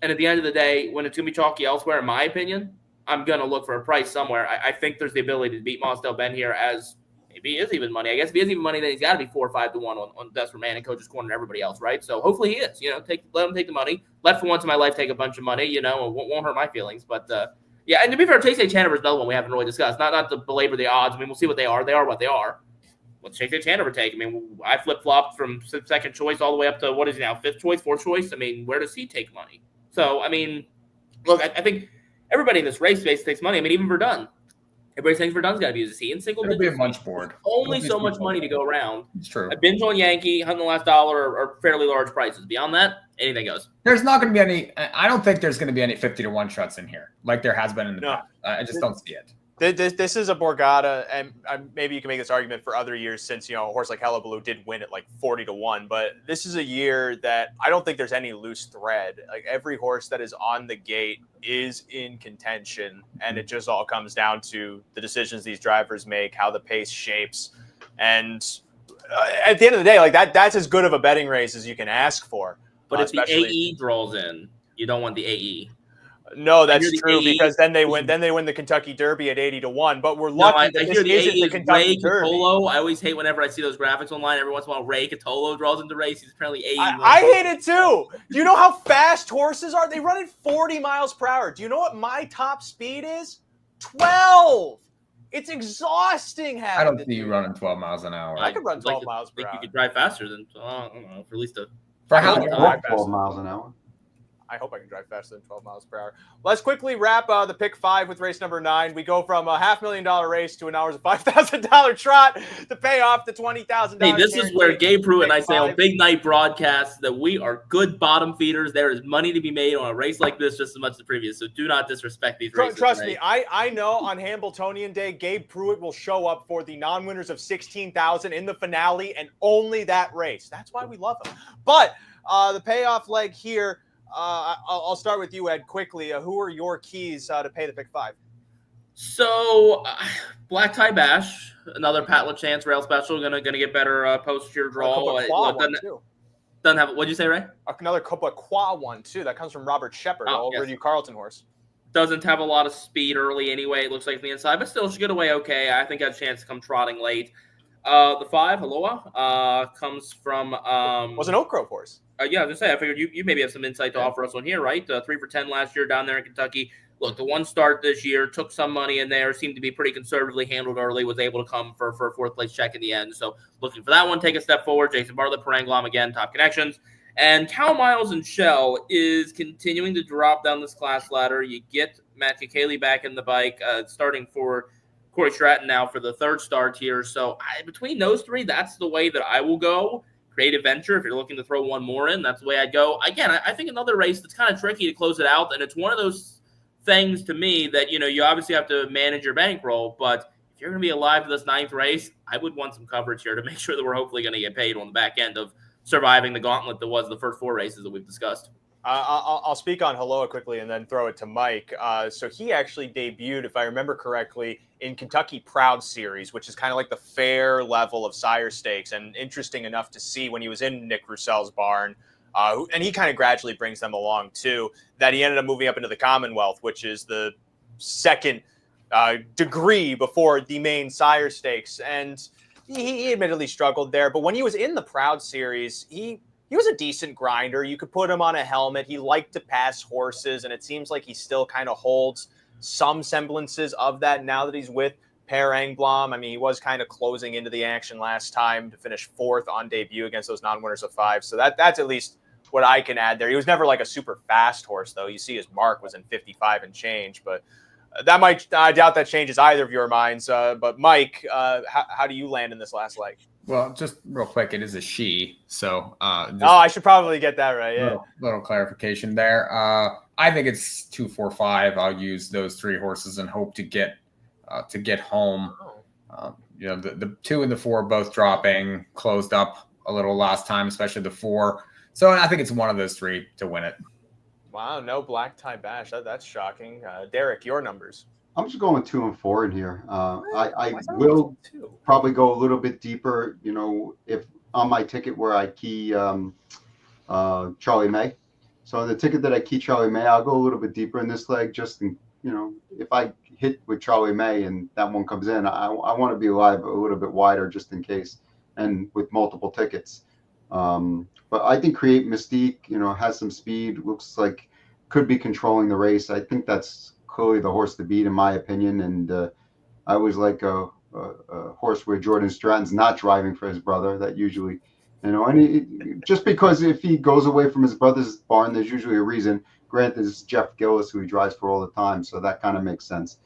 S4: And at the end of the day, when it's going to be chalky elsewhere, in my opinion, I'm going to look for a price somewhere. I think there's the ability to beat Mosdale Ben here as maybe he is even money. I guess if he is even money, then he's got to be 4 or 5 to 1 on Desperate Man and Coach's Corner and everybody else, right? So hopefully he is. Let him take the money. Let for once in my life take a bunch of money. It won't hurt my feelings. But yeah, and to be fair, Chase A. Hanover is another one we haven't really discussed. Not to belabor the odds. I mean, we'll see what they are. They are what they are. What's Chase A. Hanover take? I mean, I flip flopped from second choice all the way up to what is he now? 5th choice, 4th choice. I mean, where does he take money? So I mean, look, I think everybody in this race space takes money. I mean, even Verdun. Everybody thinks Verdun's got to be used. Is he in single digits?
S2: It'll be a munch board.
S4: Only so much money to go around.
S2: It's true.
S4: A binge on Yankee, hunting the last dollar are fairly large prices. Beyond that, anything goes.
S2: There's not going to be any. I don't think there's going to be any 50 to 1 shots in here like there has been in the past. I just don't see it.
S1: This is a Borgata, and maybe you can make this argument for other years since, a horse like Hullabaloo did win at like 40-1, but this is a year that I don't think there's any loose thread. Like every horse that is on the gate is in contention, and it just all comes down to the decisions these drivers make, how the pace shapes, and at the end of the day, like that's as good of a betting race as you can ask for.
S4: But if the AE draws in, you don't want the AE.
S1: No, that's true because then they win the Kentucky Derby at 80-1. But we're lucky that this isn't the Kentucky Derby.
S4: Cotolo. I always hate whenever I see those graphics online. Every once in a while, Ray Cotolo draws into race. He's apparently 80.
S1: I hate it too. Do you know how fast horses are? They run at 40 miles per hour. Do you know what my top speed is? 12. It's exhausting.
S2: I don't see you running 12 miles an hour.
S1: I could run 12 miles per hour.
S4: I think you could drive faster than I don't know, for at least a.
S3: For how 12 miles an hour?
S1: I hope I can drive faster than 12 miles per hour. Let's quickly wrap the pick 5 with race number 9. We go from a $500,000 race to an hours of $5,000 trot to pay off the $20,000.
S4: Hey, this is where Gabe Pruitt and I say on big night broadcasts that we are good bottom feeders. There is money to be made on a race like this just as much as the previous. So do not disrespect these races.
S1: Trust me, I know on Hambletonian Day, Gabe Pruitt will show up for the non-winners of 16,000 in the finale and only that race. That's why we love him. But the payoff leg here. I'll start with you, Ed, quickly. Who are your keys to pay the pick 5?
S4: So, Black Tie Bash, another Pat LaChance rail special, gonna get better post-year draw. Doesn't have. What'd you say, Ray?
S1: Another Copa one too. That comes from Robert Shepard, old Rudy Carlton horse.
S4: Doesn't have a lot of speed early anyway. It looks like the inside, but still should get away okay. I think I had a chance to come trotting late. The 5, Haloa, comes from
S1: was an Oak Grove horse.
S4: Yeah, I was gonna say, I figured you maybe have some insight to offer us on here, right? 3 for 10 last year down there in Kentucky. Look, the one start this year, took some money in there, seemed to be pretty conservatively handled early, was able to come for a 4th place check in the end. So looking for that one, take a step forward. Jason Bartlett, Peranglam again, top connections. And Cal Miles and Shell is continuing to drop down this class ladder. You get Matt Kikali back in the bike, starting for Corey Stratton now for the 3rd start here. So between those 3, that's the way that I will go. Creative venture, if you're looking to throw one more in, that's the way I'd go. Again, I think another race that's kind of tricky to close it out, and it's one of those things to me that, you obviously have to manage your bankroll, but if you're going to be alive to this 9th race, I would want some coverage here to make sure that we're hopefully going to get paid on the back end of surviving the gauntlet that was the first 4 races that we've discussed.
S1: I'll speak on Haloa quickly and then throw it to Mike. So he actually debuted, if I remember correctly, in Kentucky Proud Series, which is kind of like the fair level of sire stakes, and interesting enough to see when he was in Nick Roussel's barn. And he kind of gradually brings them along too, that he ended up moving up into the Commonwealth, which is the 2nd degree before the main sire stakes. And he admittedly struggled there, but when he was in the Proud Series, he was a decent grinder. You could put him on a helmet. He liked to pass horses, and it seems like he still kind of holds some semblances of that now that he's with Per Engblom. I mean, he was kind of closing into the action last time to finish 4th on debut against those non-winners of 5. So that's at least what I can add there. He was never like a super fast horse, though. You see his mark was in 55 and change, but I doubt that changes either of your minds. But Mike, how do you land in this last leg?
S2: Well, just real quick, it is a she, so
S1: I should probably get that right. Yeah,
S2: little clarification there. I think it's 2, 4, 5. I'll use those 3 horses and hope to get home. The 2 and the 4 both dropping, closed up a little last time, especially the 4. So I think it's one of those 3 to win it.
S1: Wow, no Black Tie Bash. That's shocking. Derick, your numbers.
S3: I'm just going 2 and 4 in here. I will probably go a little bit deeper, if on my ticket where I key Charlie May. So the ticket that I key Charlie May, I'll go a little bit deeper in this leg. Just if I hit with Charlie May and that one comes in, I want to be alive a little bit wider just in case, and with multiple tickets. But I think Create Mystique, has some speed. Looks like could be controlling the race. I think that's clearly the horse to beat, in my opinion. And I always like a horse where Jordan Stratton's not driving for his brother. That usually, and just because if he goes away from his brother's barn, there's usually a reason. Granted, it's Jeff Gillis who he drives for all the time, so that kind of makes sense.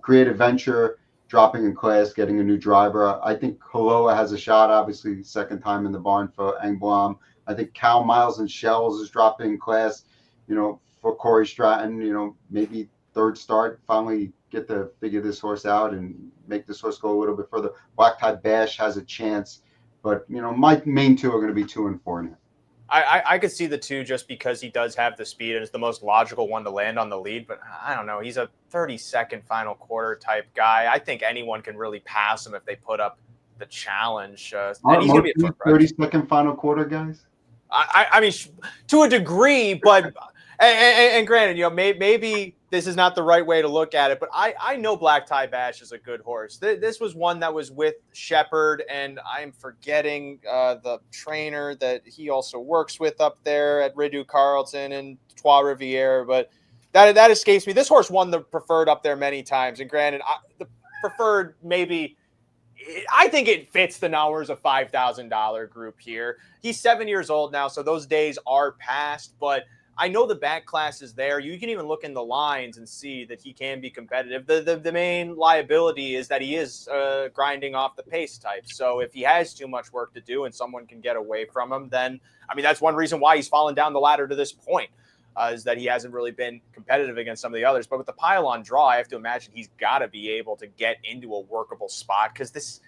S3: Creative Venture, dropping in class, getting a new driver. I think Haloa has a shot, obviously, 2nd time in the barn for Engblom. I think Cal Miles and Shells is dropping in class, for Corey Stratton, maybe third start, finally get to figure this horse out and make this horse go a little bit further. Black Tie Bash has a chance, but my main two are going to be 2 and 4 now.
S1: I could see the 2 just because he does have the speed and is the most logical one to land on the lead. But I don't know. He's a 30-second final quarter type guy. I think anyone can really pass him if they put up the challenge.
S3: Aren't most 30-second final quarter guys?
S1: I mean, to a degree, but and granted, maybe this is not the right way to look at it, but I know Black Tie Bash is a good horse. This was one that was with Shepherd, and I'm forgetting the trainer that he also works with up there at Rideau Carlton and Trois Rivières, but that escapes me. This horse won the preferred up there many times, and granted, the preferred maybe. I think it fits the Nauers of $5,000 group here. He's 7 years old now, so those days are past, but I know the back class is there. You can even look in the lines and see that he can be competitive. The main liability is that he is grinding off the pace type. So if he has too much work to do and someone can get away from him, then, I mean, that's one reason why he's fallen down the ladder to this point. Is that he hasn't really been competitive against some of the others. But with the pile-on draw, I have to imagine he's got to be able to get into a workable spot because this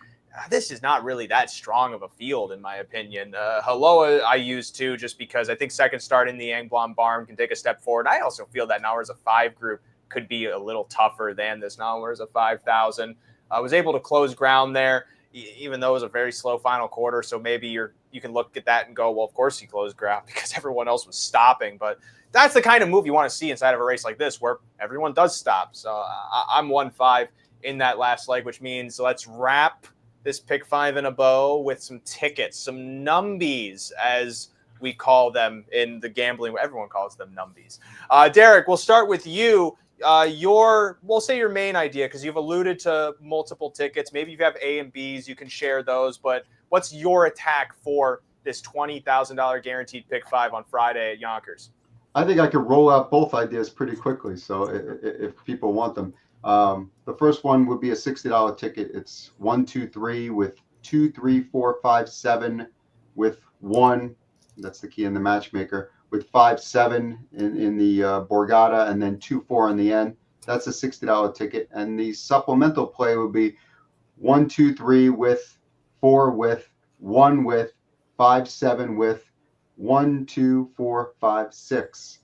S1: is not really that strong of a field, in my opinion. Haloa I use too, just because I think second start in the Angblam Barn can take a step forward. I also feel that Nauers of 5 group could be a little tougher than this Nauers of 5,000. I was able to close ground there, even though it was a very slow final quarter. So maybe you can look at that and go, well, of course he closed ground because everyone else was stopping. But that's the kind of move you want to see inside of a race like this where everyone does stop. So I'm 1-5 in that last leg, which means let's wrap this pick 5 in a bow with some tickets, some numbies, as we call them in the gambling. Everyone calls them numbies. Derick, we'll start with you. We'll say your main idea, because you've alluded to multiple tickets. Maybe you have A and Bs, you can share those. But what's your attack for this $20,000 guaranteed pick 5 on Friday at Yonkers?
S3: I think I could roll out both ideas pretty quickly. So if people want them, the first one would be a $60 ticket. It's 1, 2, 3 with 2, 3, 4, 5, 7 with 1. That's the key in the matchmaker with 5, 7 in the Borgata, and then 2, 4 on the end. That's a $60 ticket. And the supplemental play would be 1, 2, 3 with 4 with 1 with 5, 7 with 1, 2, 4, 5, 6,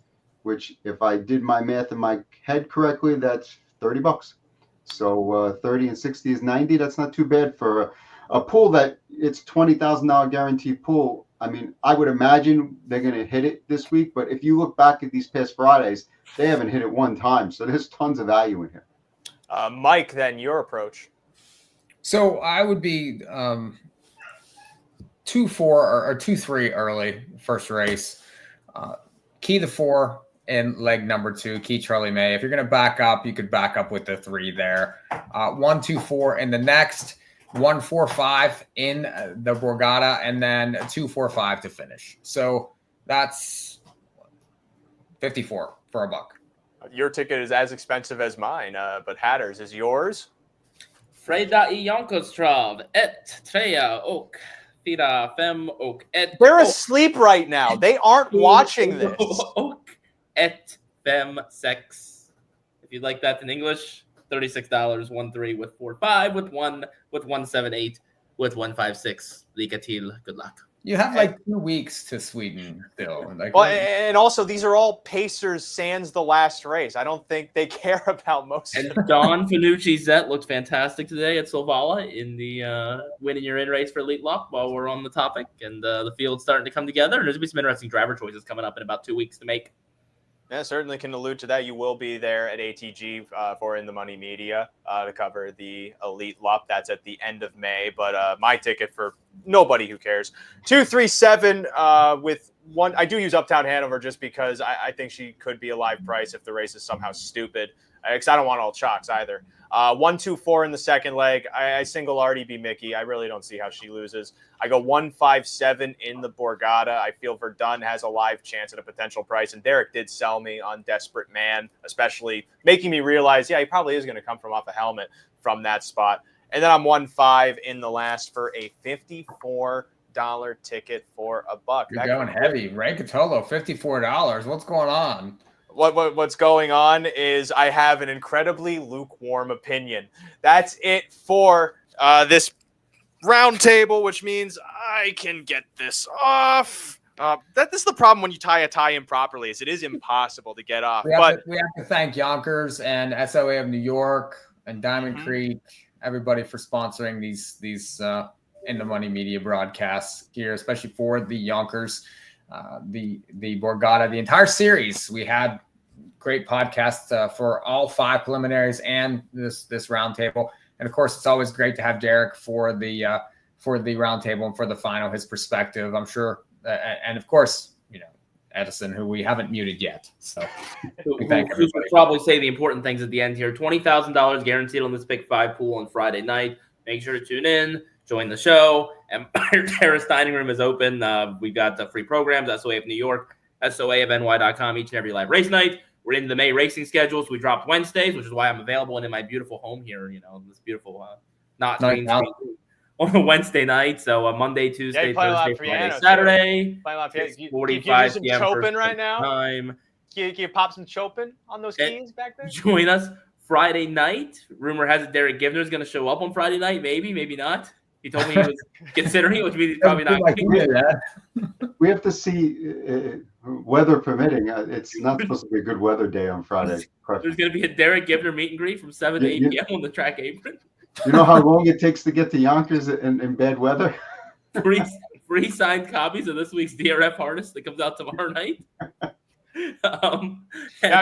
S3: which if I did my math in my head correctly, that's $30. So 30 and 60 is 90. That's not too bad for a pool that it's $20,000 guaranteed pool. I mean, I would imagine they're going to hit it this week, but if you look back at these past Fridays, they haven't hit it one time. So there's tons of value in here.
S1: Mike, then your approach.
S2: So I would be 2-4 or 2-3 early first race. Key the 4 in leg number 2. Key Charlie May. If you're going to back up, you could back up with the 3 there. 1, 2, 4 in the next. 1, 4, 5 in the Borgata, and then 2, 4, 5 to finish. So that's 54 for $1.
S1: Your ticket is as expensive as mine, but Hatters, is yours?
S4: Fredag I Jonkerstrav, 1-3 och 4-5 och 1.
S1: They're asleep right now. They aren't watching this.
S4: Och 1-5-6. If you'd like that in English, $36, 1-3 with 4-5 with 1 with 1-7-8 with 1-5-6. Lycka till. Good luck.
S2: You have like 2 weeks to Sweden still.
S1: Well, and also these are all Pacers sans the last race. I don't think they care about most of them.
S4: And Don Fanucci's Zet looked fantastic today at Solvala in the winning your in race for Elite Luck while we're on the topic. And the field's starting to come together. And there's going to be some interesting driver choices coming up in about 2 weeks to make.
S1: Yeah, certainly can allude to that. You will be there at ATG for In the Money Media to cover the Elite Lup. That's at the end of May. But my ticket for nobody who cares. 237 with 1. I do use Uptown Hanover just because I think she could be a live price if the race is somehow stupid. Because I don't want all chalks either. 1, 2, 4 in the second leg. I single RDB Mikee. I really don't see how she loses. I go 1, 5, 7 in the Borgata. I feel Verdun has a live chance at a potential price. And Derick did sell me on Desperate Man, especially making me realize, yeah, he probably is going to come from off a helmet from that spot. And then I'm 1-5 in the last for a $54 ticket for $1.
S2: You're going heavy. Ray Cotolo, $54. What's going on?
S1: What's going on is I have an incredibly lukewarm opinion. That's it for this roundtable, which means I can get this off. This is the problem when you tie a tie improperly, is it is impossible to get off.
S2: We have to thank Yonkers and SOA of New York and Diamond Creek, everybody for sponsoring these In the Money media broadcasts here, especially for the Yonkers, the Borgata, the entire series. We had great podcasts for all 5 preliminaries and this roundtable. And of course, it's always great to have Derick for the roundtable and for the final, his perspective, I'm sure. And of course, Edison, who we haven't muted yet. So we thank everybody.
S4: We'll probably say the important things at the end here. $20,000 guaranteed on this Big 5 pool on Friday night. Make sure to tune in, join the show. Empire Terrace Dining Room is open. We've got the free programs, SOA of New York, SOAofNY.com, each and every live race night. We're in the May racing schedules. We dropped Wednesdays, which is why I'm available and in my beautiful home here, this beautiful, not green screen on a Wednesday night. So Monday, Tuesday, Thursday, Friday, Saturday. 45
S1: some
S4: p.m.
S1: Chopin right now.
S4: Time.
S1: Can you pop some Chopin on those keys back there?
S4: Join us Friday night. Rumor has it Derick Giwner is going to show up on Friday night. Maybe, maybe not. He told me he was considering, which means he's probably not.
S3: We have to see weather permitting. It's not supposed to be a good weather day on Friday.
S4: There's going to be a Derick Giwner meet and greet from 7 to 8 p.m. on the track apron.
S3: You know how long it takes to get to Yonkers in bad weather?
S4: Free signed copies of this week's DRF harness that comes out tomorrow night.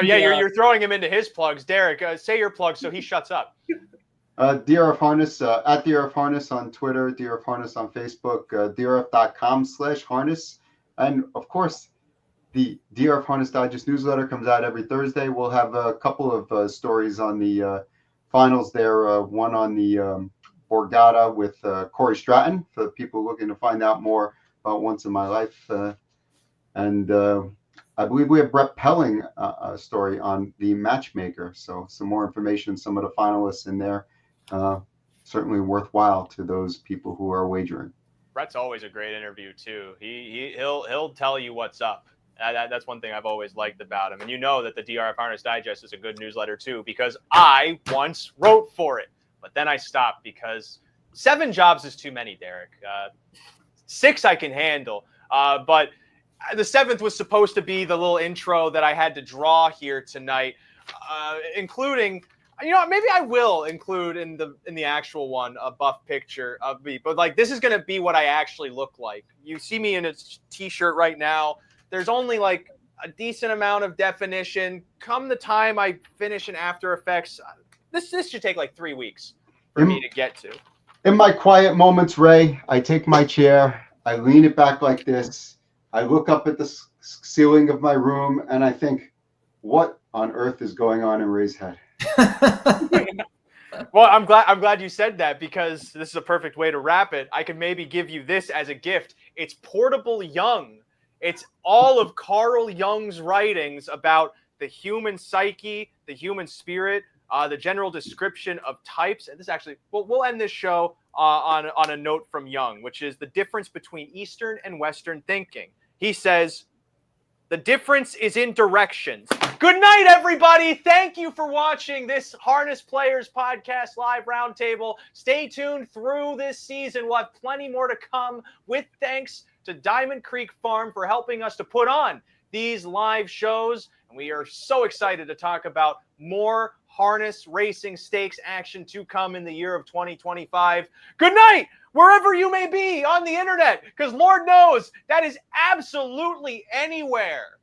S1: You're throwing him into his plugs. Derick, say your plugs so he shuts up.
S3: DRF Harness, at DRF Harness on Twitter, DRF Harness on Facebook, DRF.com/harness. And of course, the DRF Harness Digest newsletter comes out every Thursday. We'll have a couple of stories on the finals there. One on the Borgata with Corey Stratton for the people looking to find out more about Once in My Life. And I believe we have Brett Pelling a story on the matchmaker. So some more information, some of the finalists in there. Certainly worthwhile to those people who are wagering.
S1: Brett's always a great interview too. He'll tell you what's up. That's one thing I've always liked about him. And you know that the DRF Harness Digest is a good newsletter too, because I once wrote for it, but then I stopped because 7 jobs is too many, Derick. 6 I can handle, but the 7th was supposed to be the little intro that I had to draw here tonight, including. Maybe I will include in the actual one a buff picture of me, but this is gonna be what I actually look like. You see me in a t-shirt right now. There's only a decent amount of definition. Come the time I finish in After Effects, this should take 3 weeks for me to get to.
S3: In my quiet moments, Ray, I take my chair, I lean it back like this, I look up at the ceiling of my room, and I think, what on earth is going on in Ray's head?
S1: Well, I'm glad you said that, because this is a perfect way to wrap it. I could maybe give you this as a gift. It's Portable Jung. It's all of Carl Jung's writings about the human psyche, the human spirit, the general description of types. And this actually, we'll end this show on a note from Jung, which is the difference between Eastern and Western thinking. He says, the difference is in directions. Good night, everybody. Thank you for watching this Harness Players Podcast Live Roundtable. Stay tuned through this season. We'll have plenty more to come, with thanks to Diamond Creek Farm for helping us to put on these live shows. And we are so excited to talk about more harness racing stakes action to come in the year of 2025. Good night, wherever you may be on the internet, because Lord knows that is absolutely anywhere.